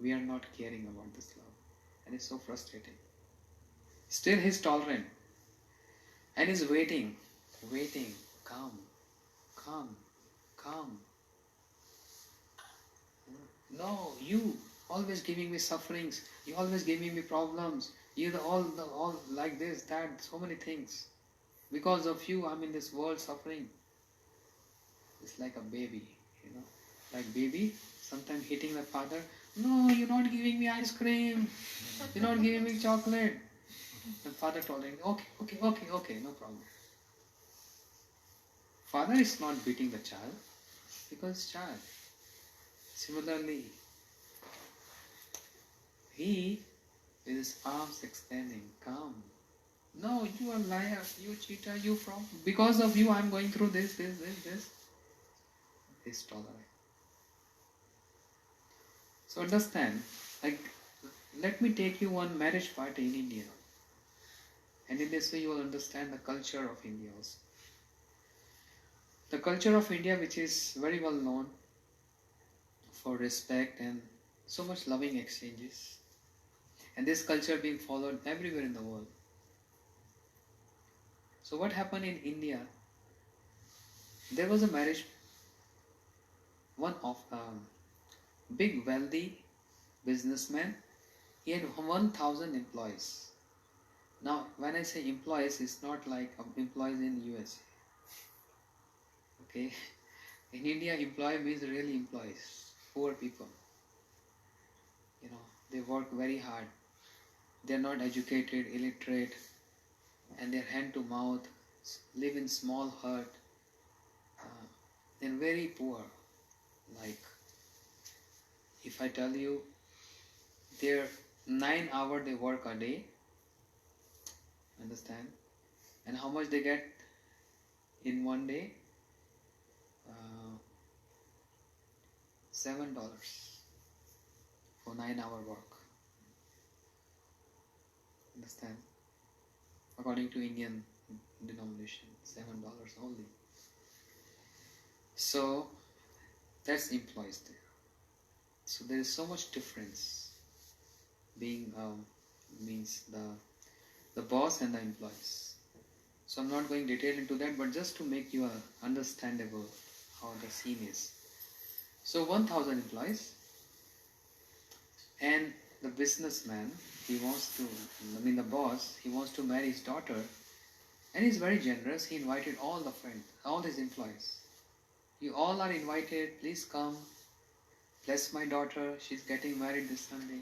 Speaker 4: We are not caring about this love. And it's so frustrating. Still He's tolerant. And He's waiting. Come. No, you always giving me sufferings. You always giving me problems. You all like this, that, so many things. Because of you, I'm in this world suffering. It's like a baby, like baby, sometimes hitting the father. No, you're not giving me ice cream. You're not giving me chocolate. The father told him, okay, no problem. Father is not beating the child because it's child. Similarly, He with His arms extending, come. No, you are liar, you cheater, you fraud. Because of you, I'm going through this. This tolerant. So understand, let me take you one marriage party in India. And in this way you will understand the culture of India also. The culture of India, which is very well known for respect and so much loving exchanges. And this culture being followed everywhere in the world. So what happened in India? There was a marriage, one of big wealthy businessman. He had 1,000 employees. Now, when I say employees, it's not like employees in US. Okay? In India, employee means really employees, poor people. They work very hard. They're not educated, illiterate, and they're hand to mouth, live in small hut. They're very poor. Like, if I tell you, they're 9 hours they work a day. Understand? And how much they get in one day? $7 for 9-hour work. Understand? According to Indian denomination, $7 only. So that's employees there. So there is so much difference being means the boss and the employees. So I'm not going detail into that, but just to make you understandable how the scene is. So 1,000 employees, and the businessman, he wants to, I mean the boss, he wants to marry his daughter, and he's very generous. He invited all the friends, all his employees. You all are invited, please come. Bless my daughter, she's getting married this Sunday.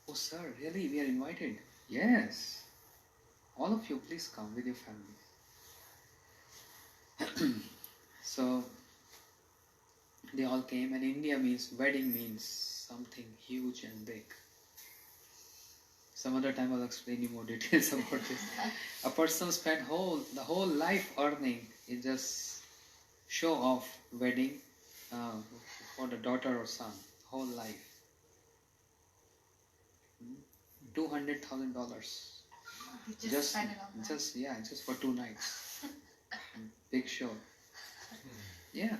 Speaker 4: Oh sir, really, we are invited? Yes. All of you, please come with your families. So they all came, and India means, wedding means something huge and big. Some other time I'll explain you more details about this. A person spent the whole life earning in just show off wedding for the daughter or son. Whole life. $200,000.
Speaker 6: Just spend it on that.
Speaker 4: Just for 2 nights. Big show. Yeah.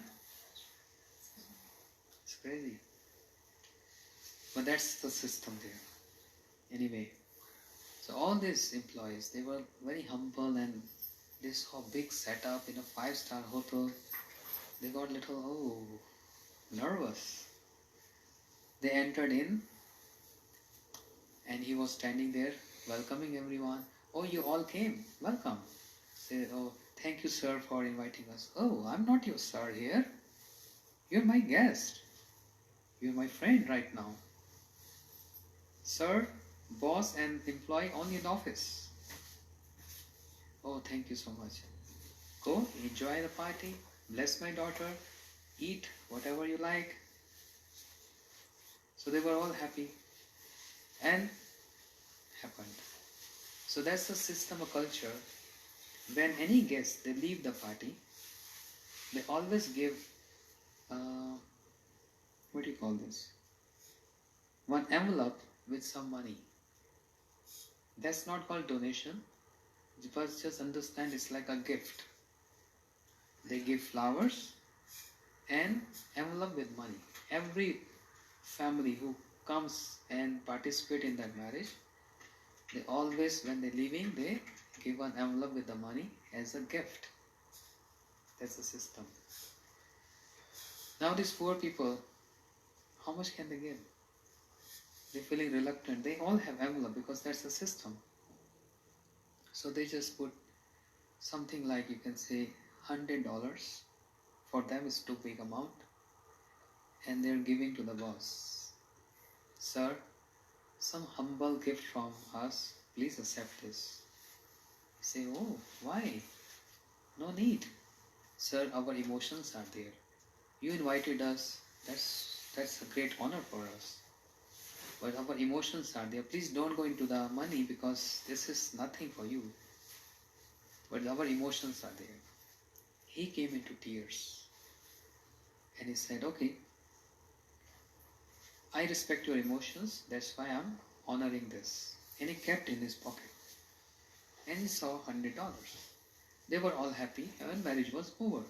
Speaker 4: It's crazy. But that's the system there. Anyway. So all these employees, they were very humble, and they saw big setup in a 5-star hotel. They got little, nervous. They entered in, and he was standing there welcoming everyone. Oh, you all came. Welcome. Say, oh, thank you, sir, for inviting us. Oh, I'm not your sir here. You're my guest. You're my friend right now. Sir, boss and employee only in office. Oh, thank you so much. Go, enjoy the party. Bless my daughter. Eat whatever you like. So they were all happy. And happened. So that's the system of culture. When any guest, they leave the party, they always give, what do you call this? One envelope with some money. That's not called donation. But just understand it's like a gift. They give flowers and envelope with money. Every family who comes and participate in that marriage, they always, when they're leaving, they give an envelope with the money as a gift. That's the system. Now these poor people, how much can they give? They're feeling reluctant. They all have envelope because that's the system. So they just put something like, you can say, $100. For them it's too big amount. And they're giving to the boss. Sir, some humble gift from us. Please accept this. You say, oh, why? No need. Sir, our emotions are there. You invited us. That's a great honor for us. But our emotions are there. Please don't go into the money because this is nothing for you. But our emotions are there. He came into tears. And he said, okay, I respect your emotions. That's why I'm honoring this. And he kept in his pocket. And he saw $100. They were all happy and marriage was over.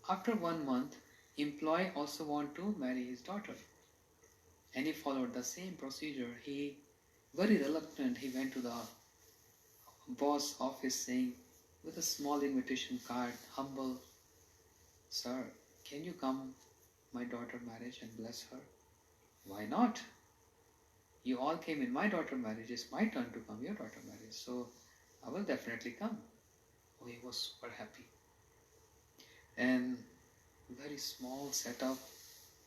Speaker 4: After 1 month, employee also wanted to marry his daughter. And he followed the same procedure. He, very reluctant, he went to the boss office saying, with a small invitation card, humble, sir, can you come my daughter marriage and bless her? Why not? You all came in my daughter marriage. It's my turn to come your daughter marriage. So I will definitely come. Oh, he was super happy. And very small setup,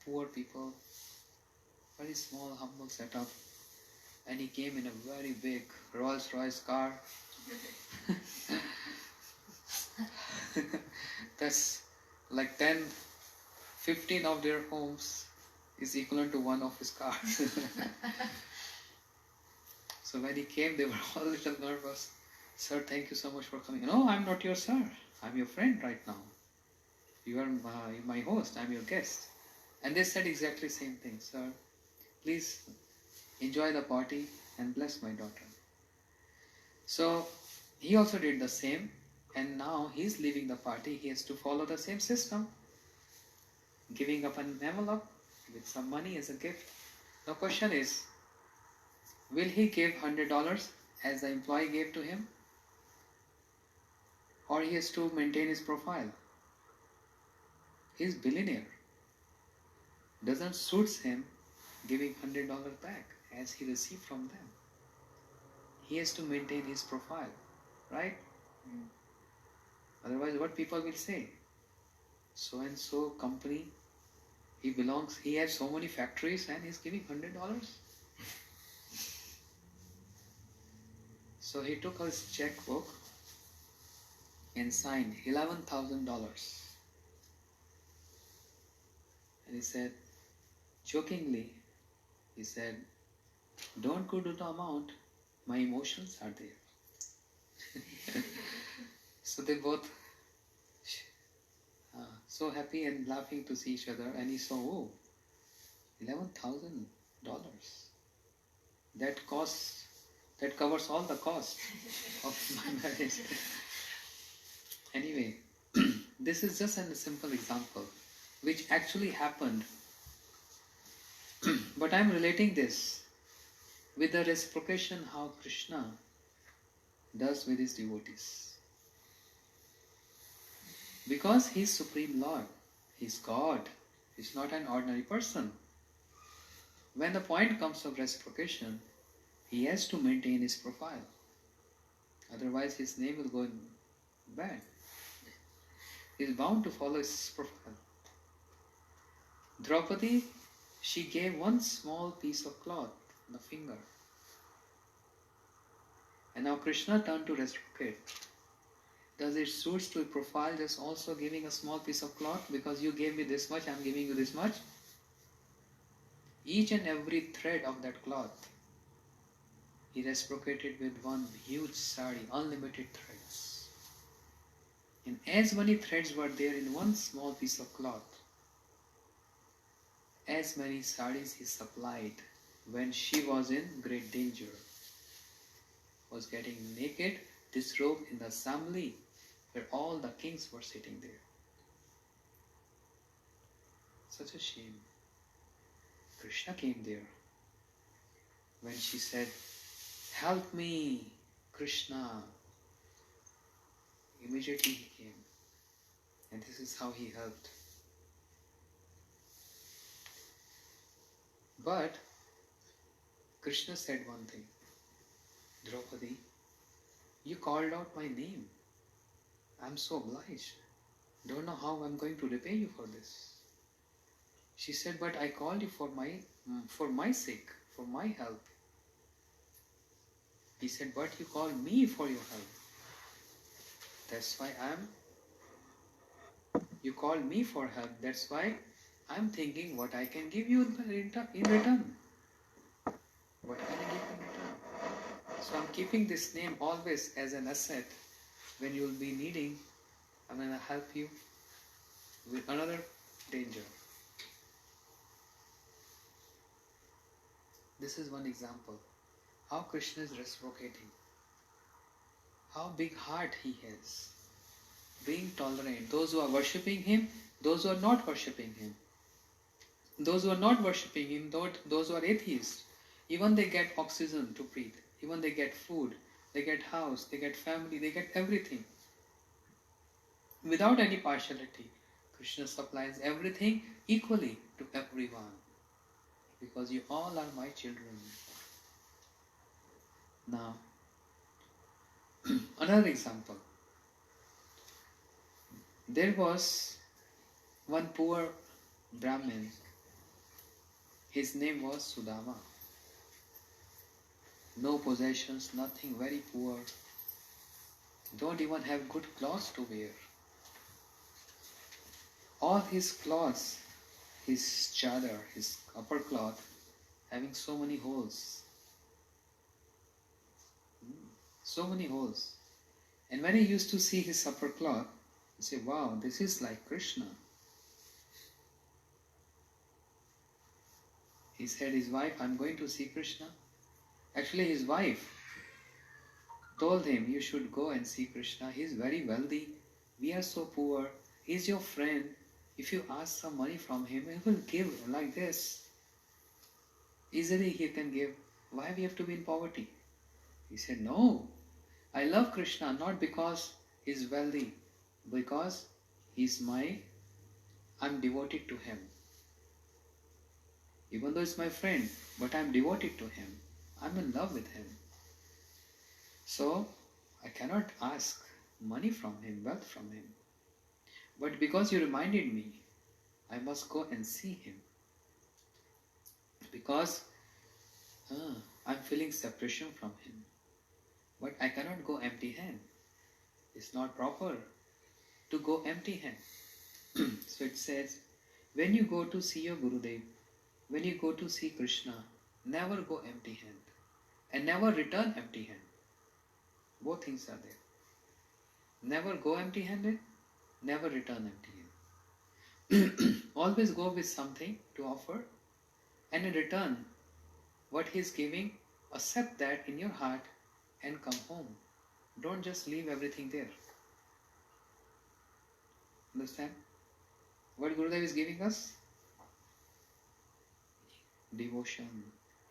Speaker 4: poor people, very small, humble setup. And he came in a very big Rolls-Royce car. That's like 10, 15 of their homes is equivalent to one of his cars. So when he came, they were all a little nervous. Sir, thank you so much for coming. No, I'm not your sir. I'm your friend right now. You are my host. I'm your guest. And they said exactly the same thing. Sir, please enjoy the party and bless my daughter. So he also did the same. And now he's leaving the party. He has to follow the same system. Giving up an envelope with some money as a gift. The question is, will he give $100 as the employee gave to him? Or he has to maintain his profile? He's billionaire. Doesn't suits him giving $100 back as he received from them. He has to maintain his profile, right? Otherwise, what people will say? So and so company, he belongs. He has so many factories and he's giving $100. So he took his checkbook and signed $11,000. And he said, jokingly, he said, don't go to the amount, my emotions are there. So they both so happy and laughing to see each other, and he saw, oh, $11,000. That covers all the cost of my marriage. Anyway, this is just a simple example which actually happened. But I'm relating this with the reciprocation how Krishna does with his devotees. Because he's Supreme Lord, he's God, he's not an ordinary person. When the point comes of reciprocation, he has to maintain his profile. Otherwise his name will go bad. He's bound to follow his profile. Draupadi, she gave one small piece of cloth on the finger. And now Krishna turned to reciprocate. Does it suit to a profile just also giving a small piece of cloth? Because you gave me this much, I am giving you this much. Each and every thread of that cloth, he reciprocated with one huge sari, unlimited threads. And as many threads were there in one small piece of cloth, as many saris he supplied when she was in great danger, was getting naked, disrobed in the assembly where all the kings were sitting there. Such a shame. Krishna came there when she said, help me, Krishna. Immediately he came. And this is how he helped. But Krishna said one thing, Draupadi, you called out my name. I'm so obliged. Don't know how I'm going to repay you for this. She said, but I called you for my sake, for my help. He said, but you called me for your help. That's why you called me for help. That's why I'm thinking what I can give you in return. What can I give in return? So I'm keeping this name always as an asset. When you will be needing, I'm going to help you with another danger. This is one example. How Krishna is reciprocating. How big heart he has. Being tolerant. Those who are worshipping him, those who are not worshipping him. Those who are not worshipping him, those who are atheists, even they get oxygen to breathe. Even they get food. They get house, they get family, they get everything. Without any partiality, Krishna supplies everything equally to everyone. Because you all are my children. Now, another example. There was one poor Brahmin. His name was Sudama. No possessions, nothing, very poor. Don't even have good clothes to wear. All his clothes, his chadar, his upper cloth, having so many holes. So many holes. And when he used to see his upper cloth, he said, wow, this is like Krishna. He said his wife, I'm going to see Krishna. Actually, his wife told him, you should go and see Krishna. He's very wealthy. We are so poor. He's your friend. If you ask some money from him, he will give like this. Easily he can give. Why we have to be in poverty? He said, no. I love Krishna not because he's wealthy, because he's my I'm devoted to him. Even though it's my friend, but I'm devoted to him. I'm in love with him. So I cannot ask money from him, wealth from him. But because you reminded me, I must go and see him. Because I'm feeling separation from him. But I cannot go empty hand. It's not proper to go empty hand. So it says, when you go to see your Gurudev, when you go to see Krishna, never go empty hand. And never return empty hand. Both things are there. Never go empty handed, never return empty handed. Always go with something to offer, and in return, what he is giving, accept that in your heart and come home. Don't just leave everything there. Understand? What Gurudev is giving us? Devotion,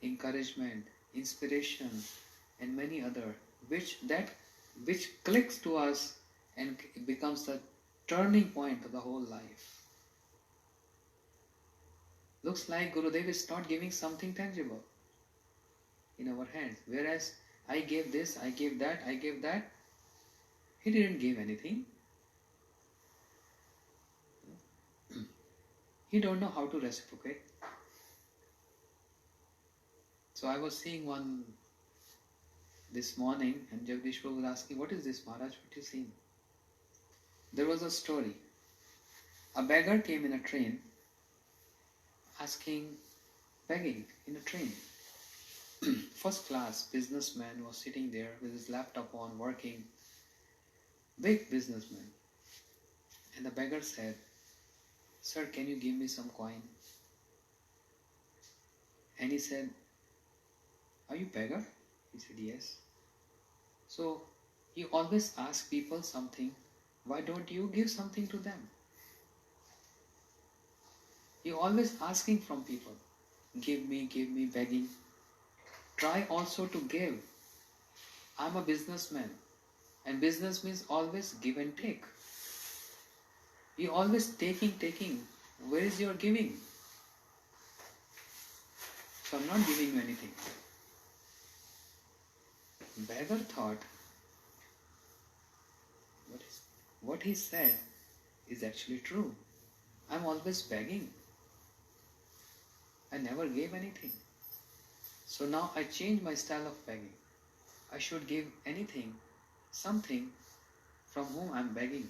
Speaker 4: encouragement, inspiration, and many other, which clicks to us and becomes the turning point of the whole life. Looks like Gurudev is not giving something tangible in our hands. Whereas I gave this, I gave that, I gave that. He didn't give anything. He don't know how to reciprocate. So I was seeing one this morning, and Jagdish was asking, what is this, Maharaj? What you seeing? There was a story. A beggar came in a train begging in a train. First class businessman was sitting there with his laptop on, working. Big businessman. And the beggar said, sir, can you give me some coin? And he said, are you beggar? He said, yes. So, you always ask people something. Why don't you give something to them? You always asking from people. Give me, begging. Try also to give. I'm a businessman. And business means always give and take. You always taking. Where is your giving? So I'm not giving you anything. Beggar thought, what he said is actually true. I'm always begging. I never gave anything. So now I change my style of begging. I should give anything, something from whom I'm begging.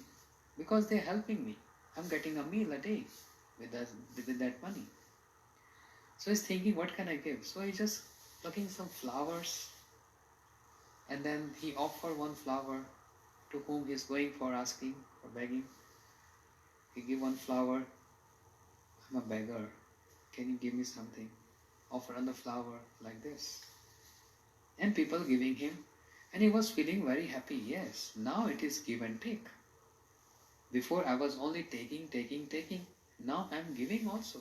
Speaker 4: Because they're helping me. I'm getting a meal a day with that money. So he's thinking, what can I give? So he's just plucking some flowers. And then he offered one flower to whom he's going for asking, for begging. He give one flower. I'm a beggar. Can you give me something? Offer another flower like this. And people giving him. And he was feeling very happy. Yes, now it is give and take. Before I was only taking. Now I am giving also.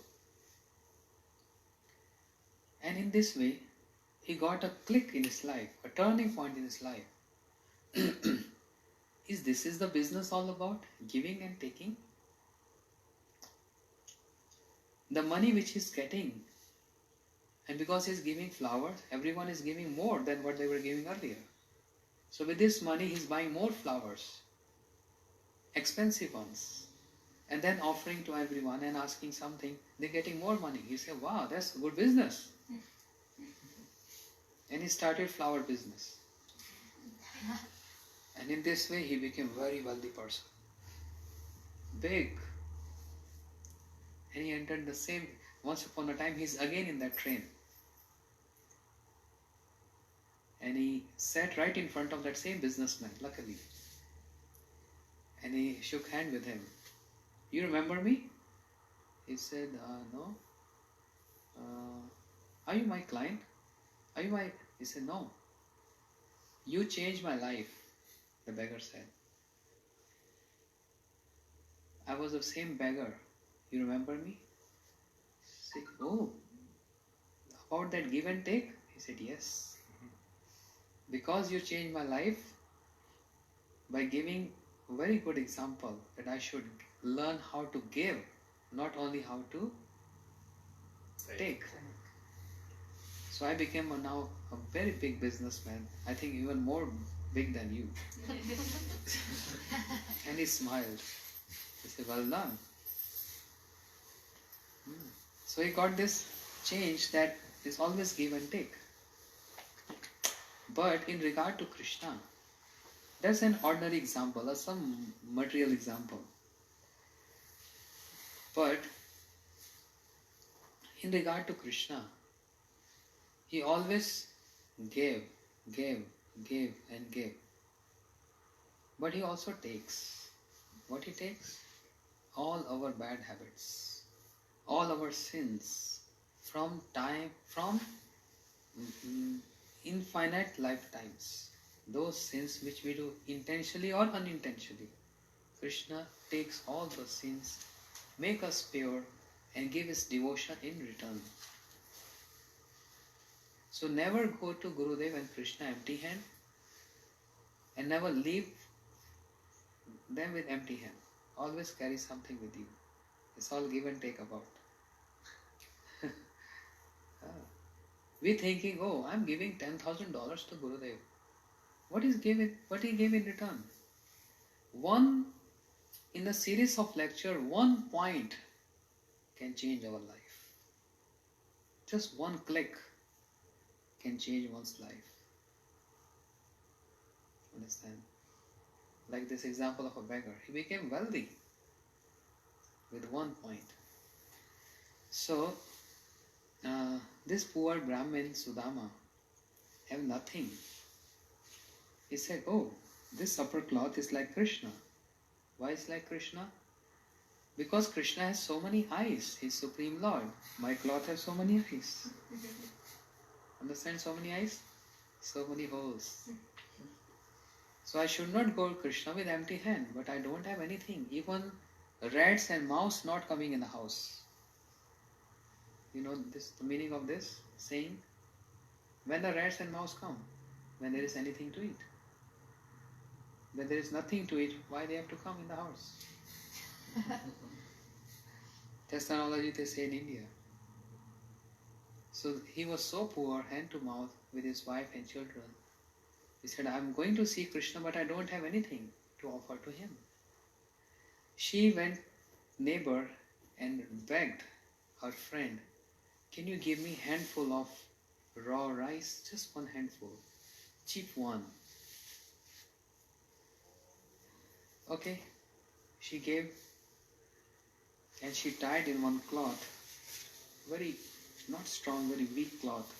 Speaker 4: And in this way, he got a click in his life, a turning point in his life. This is the business all about? Giving and taking? The money which he's getting, and because he's giving flowers, everyone is giving more than what they were giving earlier. So with this money, he's buying more flowers, expensive ones, and then offering to everyone and asking something. They're getting more money. You say, wow, that's good business. And he started flower business. And in this way, he became a very wealthy person. Big. And he entered the same, once upon a time, he's again in that train. And he sat right in front of that same businessman, luckily. And he shook hand with him. You remember me? He said, no. Are you my client? Are you my... He said, no. You changed my life, the beggar said. I was the same beggar. You remember me? He said, oh, about that give and take? He said, yes. Because you changed my life by giving a very good example that I should learn how to give not only how to take. So I became now a very big businessman. I think even more big than you. And he smiled. He said, well done. So he got this change that is always give and take. But in regard to Krishna, that's an ordinary example or some material example. But in regard to Krishna, he always gave, and gave. But he also takes. What he takes? All our bad habits, all our sins from infinite lifetimes. Those sins which we do intentionally or unintentionally. Krishna takes all those sins, make us pure, and give his devotion in return. So never go to Gurudev and Krishna empty hand, and never leave them with empty hand. Always carry something with you. It's all give and take about. We thinking, oh, I'm giving $10,000 to Gurudev. What he gave in return? In a series of lecture, one point can change our life. Just one click can change one's life. Understand? Like this example of a beggar. He became wealthy with one point. So, this poor Brahmin Sudama have nothing. He said, oh, this upper cloth is like Krishna. Why is like Krishna? Because Krishna has so many eyes. He is Supreme Lord. My cloth has so many eyes. Understand, so many eyes? So many holes. So I should not go to Krishna with empty hand, but I don't have anything. Even rats and mouse not coming in the house. You know this, the meaning of this saying? When the rats and mouse come, when there is anything to eat. When there is nothing to eat, why they have to come in the house? That's the analogy they say in India. So he was so poor, hand to mouth, with his wife and children. He said, I'm going to see Krishna, but I don't have anything to offer to him. She went neighbor and begged her friend, can you give me a handful of raw rice? Just one handful. Cheap one. Okay. She gave, and she tied in one cloth. Very not strong, very weak cloth.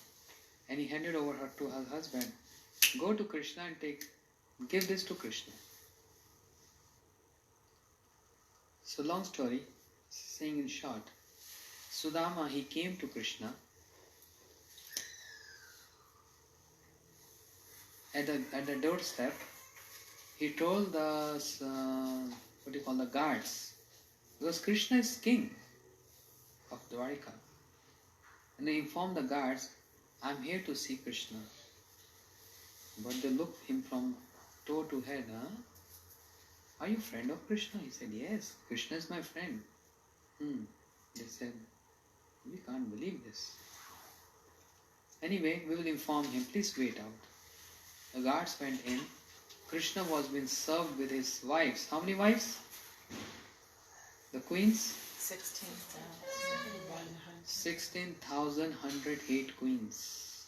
Speaker 4: And he handed over her to her husband. Go to Krishna and give this to Krishna. So long story, saying in short, Sudama, he came to Krishna. At the doorstep, he told the guards, because Krishna is king of Dwarika. And they informed the guards, I'm here to see Krishna. But they looked him from toe to head. Are you friend of Krishna? He said, yes, Krishna is my friend. They said, we can't believe this. Anyway, we will inform him. Please wait out. The guards went in. Krishna was being served with his wives. How many wives? The queens? 16,108 queens.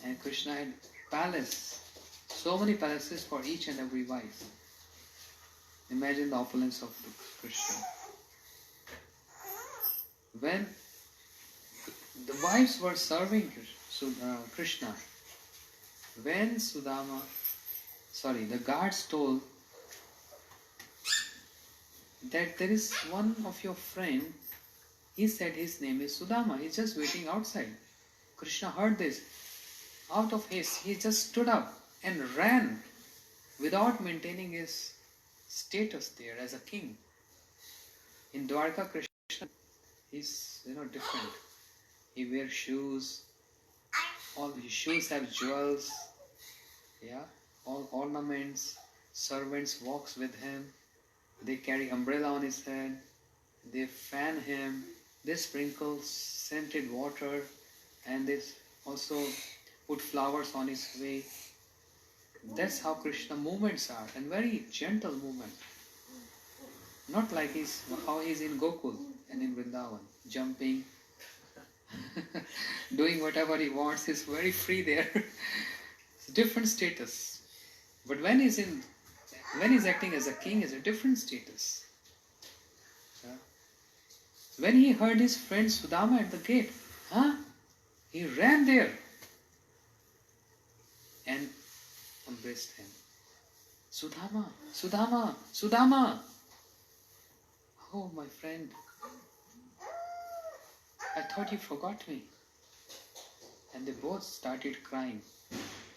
Speaker 4: And Krishna had palace. So many palaces for each and every wife. Imagine the opulence of Krishna. When the wives were serving Krishna, when the guards told that there is one of your friend, he said his name is Sudama, he's just waiting outside. Krishna heard this. Out of haste, he just stood up and ran without maintaining his status there as a king. In Dwarka, Krishna is different. He wears shoes. All his shoes have jewels. Yeah, all ornaments. Servants walks with him. They carry umbrella on his head. they fan him, they sprinkle scented water, and they also put flowers on his way. That's how Krishna movements are, and very gentle movement. Not like how he's in Gokul and in Vrindavan, jumping, doing whatever he wants. He's very free there. It's a different status. But when he's acting as a king, it's a different status. Yeah. When he heard his friend Sudama at the gate, he ran there and embraced him. Sudama, Sudama, Sudama. Oh, my friend, I thought you forgot me. And they both started crying.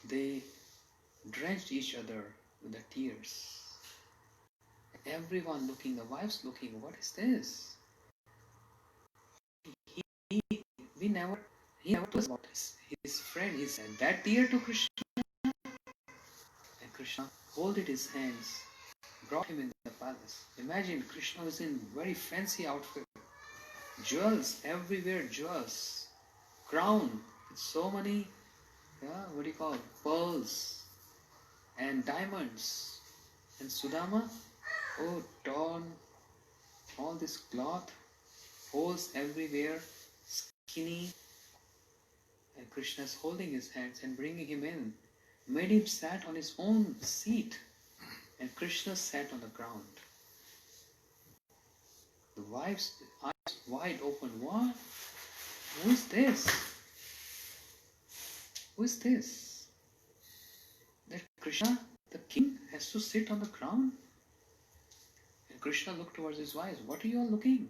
Speaker 4: They drenched each other with the tears. Everyone looking, the wives looking, what is this? He never told us about his friend. He said that dear to Krishna. And Krishna folded his hands, brought him in the palace. Imagine Krishna was in very fancy outfit. Jewels, everywhere jewels. Crown with so many, pearls and diamonds. And Sudama, torn, all this cloth, holes everywhere, skinny. And Krishna is holding his hands and bringing him in. Made him sat on his own seat. And Krishna sat on the ground. The wife's eyes wide open. What? Who is this? Who is this? That Krishna, the king, has to sit on the ground? And Krishna looked towards his wives. What are you all looking?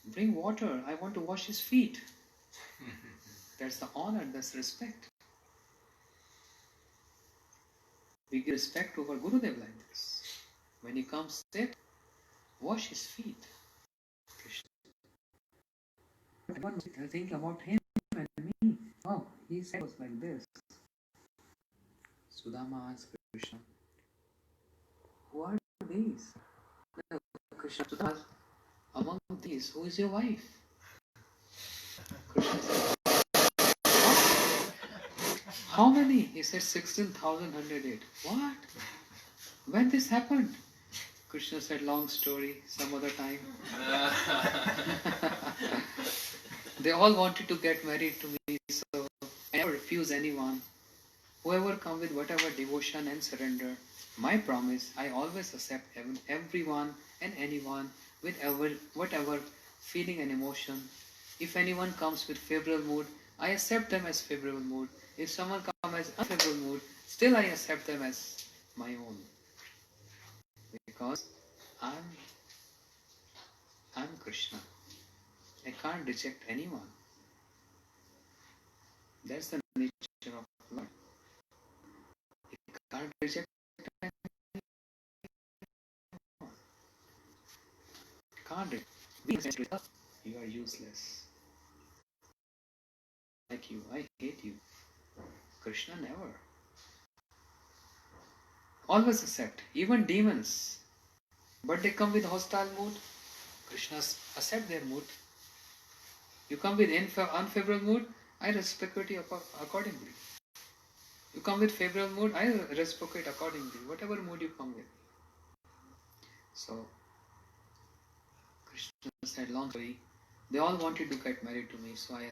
Speaker 4: Bring water. I want to wash his feet. That's the honor, that's respect. We give respect to our Gurudev like this. When he comes, sit, wash his feet. Krishna. Everyone was thinking about him and me. Oh, his head was like this. Sudama asked Krishna, who are these? Krishna asked, among these, who is your wife? Krishna said, how many? He said 16,108. What? When this happened? Krishna said, long story, some other time. They all wanted to get married to me, so I never refuse anyone. Whoever come with whatever devotion and surrender, my promise, I always accept everyone and anyone with whatever feeling and emotion. If anyone comes with favorable mood, I accept them as favorable mood. If someone comes as unfavorable mood, still I accept them as my own. Because I'm Krishna. I can't reject anyone. That's the nature of Lord. You can't reject anyone. Can't reject. You are useless. Like you, I hate you. Krishna never. Always accept, even demons. But they come with hostile mood. Krishna accept their mood. You come with unfavorable mood, I reciprocate you accordingly. You come with favorable mood, I reciprocate accordingly. Whatever mood you come with. So, Krishna said, long story. They all wanted to get married to me, so I...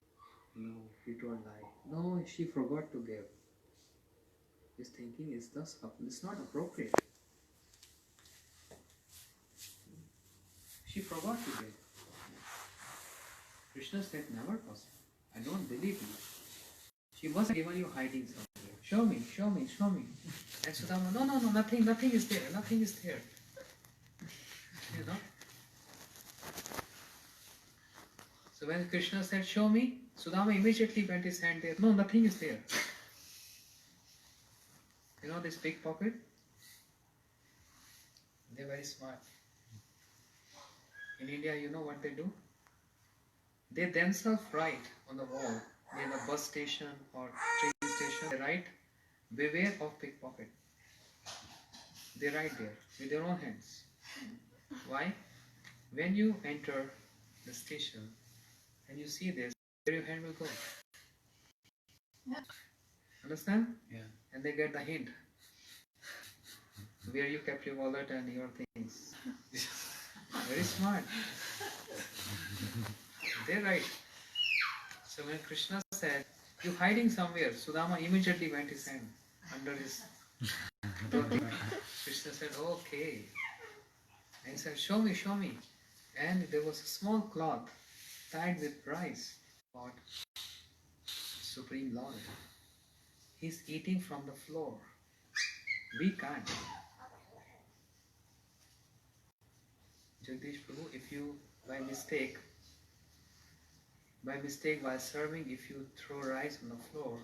Speaker 4: No, you don't lie. No, she forgot to give. He's thinking, it's not appropriate. She forgot to give. Krishna said, never possible. I don't believe you. She must have given you hiding somewhere. Show me, show me, show me. And Sudama, no, nothing is there, nothing is there. You know? So when Krishna said, show me, Sudama immediately bent his hand there. No, nothing is there. You know this pickpocket? They're very smart. In India, you know what they do? They themselves write on the wall, in a bus station or train station, they write, beware of pickpocket. They write there with their own hands. Why? When you enter the station and you see this, where your hand will go. Understand?
Speaker 1: Yeah.
Speaker 4: And they get the hint. Where you kept your wallet and your things. Very smart. They're right. So when Krishna said, "You hiding somewhere," Sudama immediately went his hand under his clothing. Krishna said, "Okay." And he said, "Show me, show me." And there was a small cloth tied with rice. God, Supreme Lord. He's eating from the floor. We can't. Jagdish Prabhu, if you by mistake while serving, if you throw rice on the floor,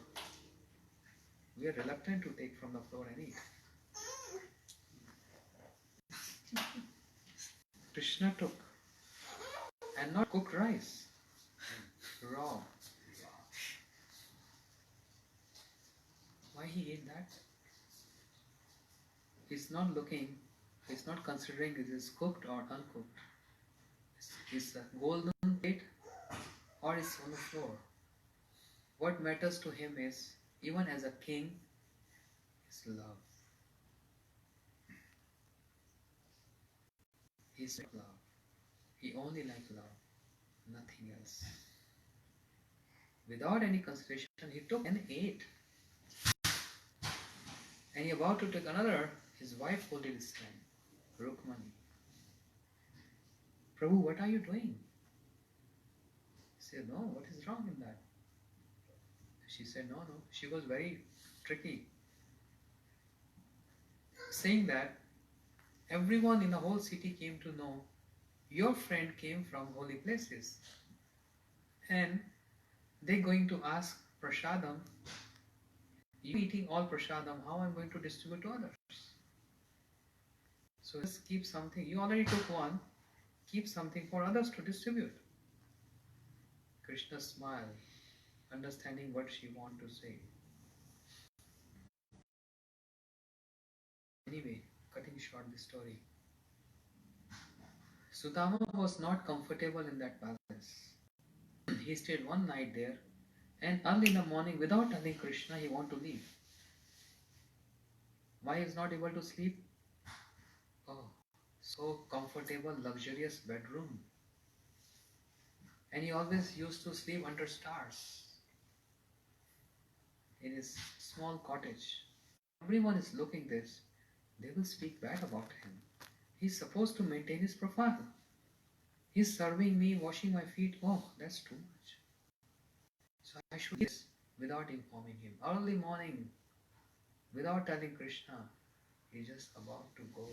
Speaker 4: we are reluctant to take from the floor and eat. Krishna took and not cooked rice, raw. Why he ate that? He's not looking, he's not considering it is cooked or uncooked. Is a golden plate or is on the floor. What matters to him is, even as a king, is love. He's like love. He only likes love, nothing else. Without any consideration, he took and ate. And he about to take another, his wife holding his hand, Rukmani. Prabhu, what are you doing? He said, no, what is wrong in that? She said, no. She was very tricky. Saying that everyone in the whole city came to know your friend came from holy places. And they're going to ask prasadam. You eating all prasadam, how I'm going to distribute to others? So just keep something. You already took one. Keep something for others to distribute. Krishna smiled, understanding what she wanted to say. Anyway, cutting short the story. Sudama was not comfortable in that palace. He stayed one night there, and early in the morning, without telling Krishna, he wanted to leave. Why is not able to sleep? Oh, so comfortable, luxurious bedroom. And he always used to sleep under stars in his small cottage. Everyone is looking this. They will speak bad about him. He's supposed to maintain his profile. He's serving me, washing my feet. Oh, that's too much. So I should do this without informing him. Early morning, without telling Krishna, he's just about to go.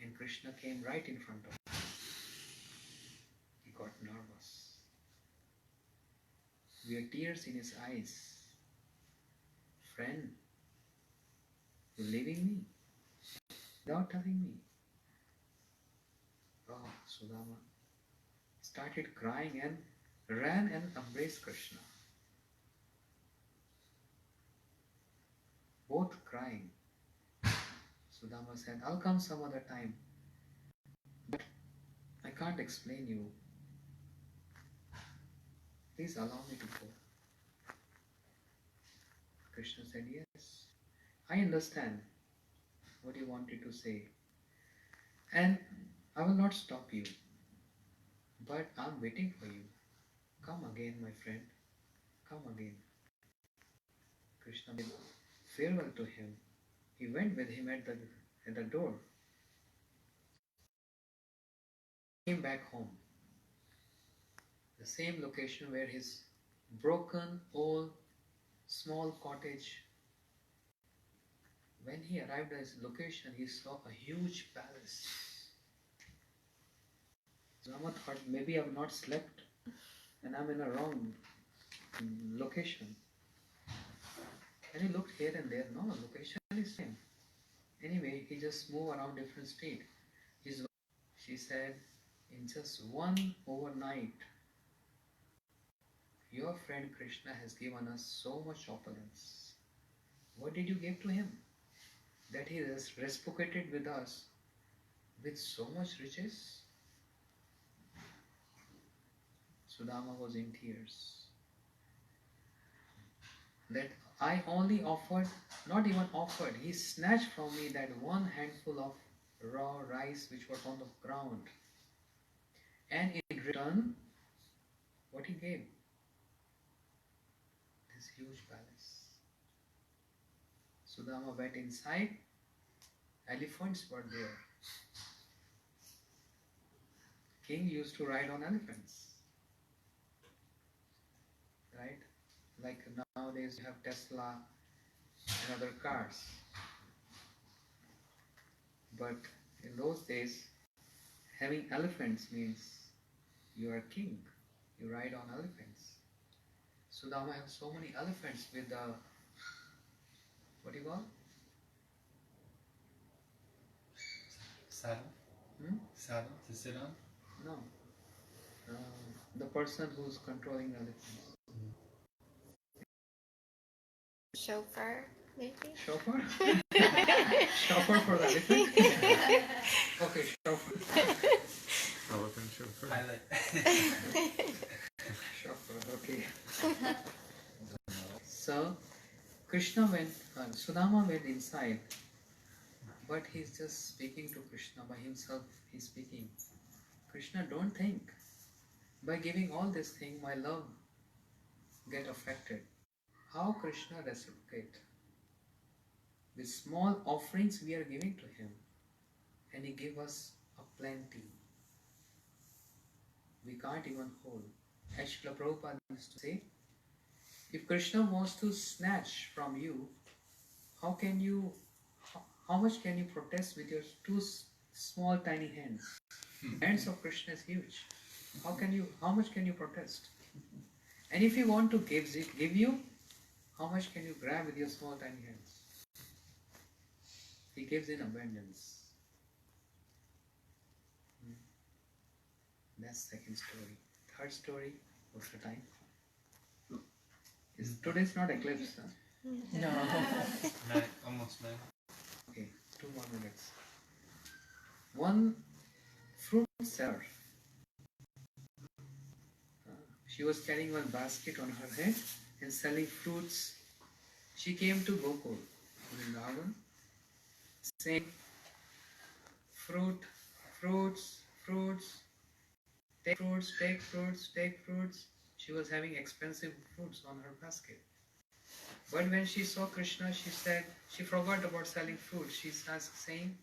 Speaker 4: And Krishna came right in front of him. He got nervous. There were tears in his eyes. Friend, you're leaving me without telling me. Oh, Sudama started crying and ran and embraced Krishna. Both crying. Sudama said, I'll come some other time. But I can't explain you. Please allow me to go. Krishna said, yes. I understand what you wanted to say. And I will not stop you. But I'm waiting for you. Come again, my friend. Come again. Krishna bid farewell to him. He went with him at the door. Came back home. The same location where his broken, old, small cottage. When he arrived at his location, he saw a huge palace. Rama thought, maybe I've not slept and I'm in a wrong location. And he looked here and there. No, location is same. Anyway, he just moved around different state. She said, in just one overnight, your friend Krishna has given us so much opulence. What did you give to him? That he is reciprocated with us with so much riches. Sudama was in tears. That I only offered, not even offered, he snatched from me that one handful of raw rice which was on the ground. And in return, what he gave? This huge palace. Sudama went inside, elephants were there. King used to ride on elephants. Right? Like nowadays you have Tesla and other cars. But in those days, having elephants means you are king. You ride on elephants. Sudama has so many elephants with the, what do you call?
Speaker 1: Saddle?
Speaker 4: Hmm?
Speaker 1: Saddle to sit on?
Speaker 4: No. The person who's controlling the elephants.
Speaker 6: Chauffeur, maybe?
Speaker 4: Chauffeur? Chauffeur for the elephant? Okay, chauffeur.
Speaker 7: Elephant chauffeur.
Speaker 1: Pilot.
Speaker 4: Chauffeur, okay. So, Sudama went inside, but he's just speaking to Krishna by himself. He's speaking, Krishna, don't think. By giving all this thing, my love get affected. How Krishna reciprocate? With small offerings we are giving to him, and he give us a plenty. We can't even hold. As Srila Prabhupada used to say, if Krishna wants to snatch from you, how much can you protest with your two small tiny hands? Hands of Krishna is huge. How much can you protest? And if he want to give you, how much can you grab with your small tiny hands? He gives in abundance. That's second story. Third story, what's the time? Today's not eclipse, huh?
Speaker 1: No. Almost 9.
Speaker 4: Okay, 2 more minutes. One fruit seller. She was carrying one basket on her head and selling fruits. She came to Gokul, Vrindavan, saying, fruits, take fruits, take fruits. She was having expensive fruits on her basket. But when she saw Krishna, she said, she forgot about selling fruit. She starts saying,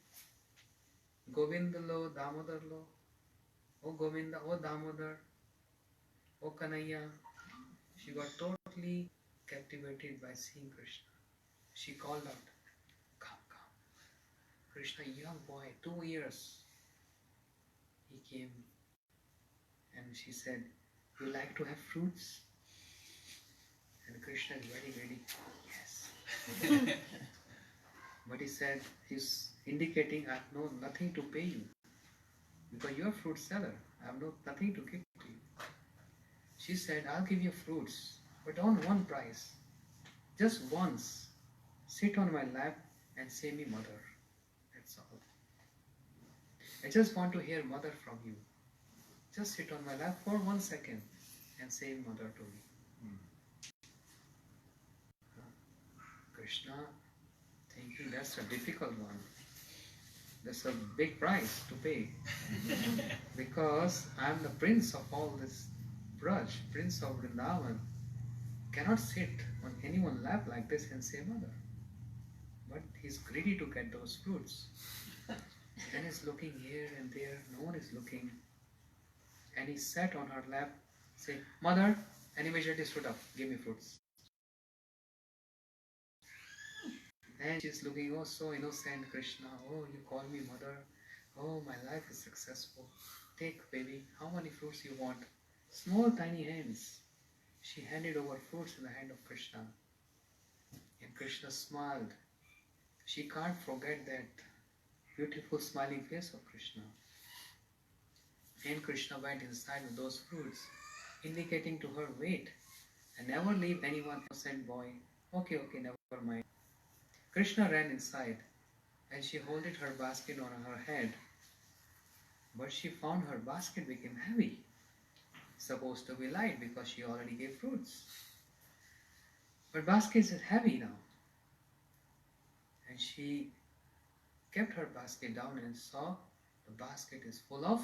Speaker 4: Govindalo, Damodarlo, O Govinda, O Damodar, O Kanaya. She got totally captivated by seeing Krishna. She called out, come, come. Krishna, young boy, 2 years. He came and she said, you like to have fruits? And Krishna is very ready. Yes. But he said, he's indicating, I have nothing to pay you. Because you are a fruit seller. I have nothing to give to you. She said, I'll give you fruits, but on one price. Just once. Sit on my lap and say me mother. That's all. I just want to hear mother from you. Just sit on my lap for 1 second and say mother to me. Krishna thinking that's a difficult one. That's a big price to pay. Because I'm the prince of all this Braj, prince of Vrindavan. Cannot sit on anyone's lap like this and say mother. But he's greedy to get those fruits. And he's looking here and there, no one is looking. And he sat on her lap, say, mother, and immediately stood up, give me fruits. And she's looking, oh, so innocent, Krishna. Oh, you call me mother. Oh, my life is successful. Take, baby, how many fruits you want? Small, tiny hands. She handed over fruits in the hand of Krishna. And Krishna smiled. She can't forget that beautiful smiling face of Krishna. And Krishna went inside with those fruits, indicating to her, wait, and never leave anyone innocent boy. Okay, never mind. Krishna ran inside and she holded her basket on her head But she found her basket became heavy. Supposed to be light because she already gave fruits. But basket is heavy now. And she kept her basket down and saw the basket is full of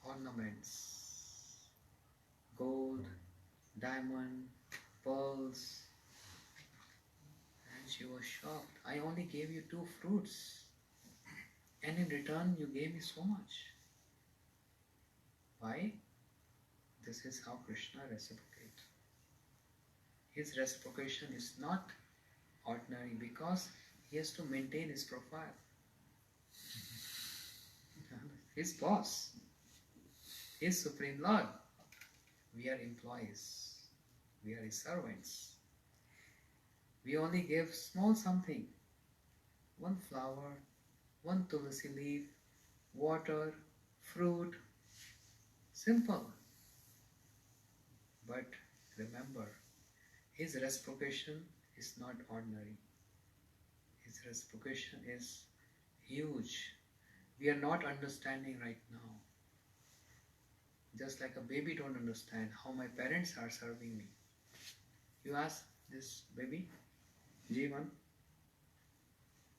Speaker 4: ornaments. Gold, diamond, pearls. And she was shocked. I only gave you 2 fruits. And in return you gave me so much. Why? This is how Krishna reciprocates. His reciprocation is not ordinary because he has to maintain his profile. His boss, his Supreme Lord. We are employees. We are his servants. We only give small something. 1 flower, 1 tulsi leaf, water, fruit. Simple. But remember, his reciprocation is not ordinary. His reciprocation is huge. We are not understanding right now. Just like a baby don't understand how my parents are serving me. You ask this baby, Jeevan,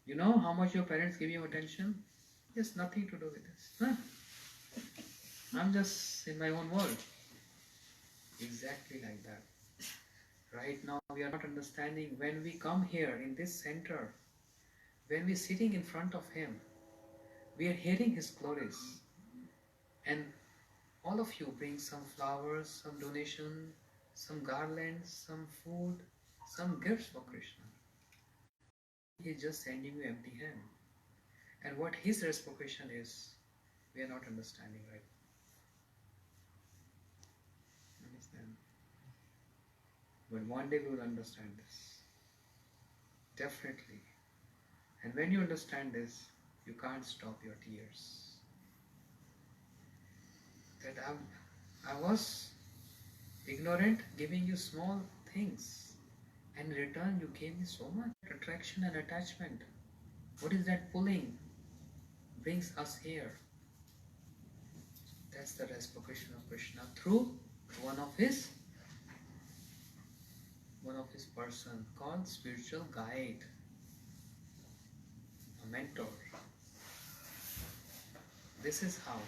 Speaker 4: you know how much your parents give you attention? Yes, nothing to do with this. Huh? I'm just in my own world. Exactly like that. Right now we are not understanding when we come here in this center, when we are sitting in front of him, we are hearing his glories. And all of you bring some flowers, some donation, some garlands, some food, some gifts for Krishna. He is just sending you empty hand. And what his reciprocation is, we are not understanding right. Understand? But one day we will understand this. Definitely. And when you understand this, you can't stop your tears. That I was ignorant, giving you small things. And in return, you gave me so much attraction and attachment. What is that pulling? Brings us here. That's the reciprocation of Krishna through one of his person called spiritual guide, a mentor. This is how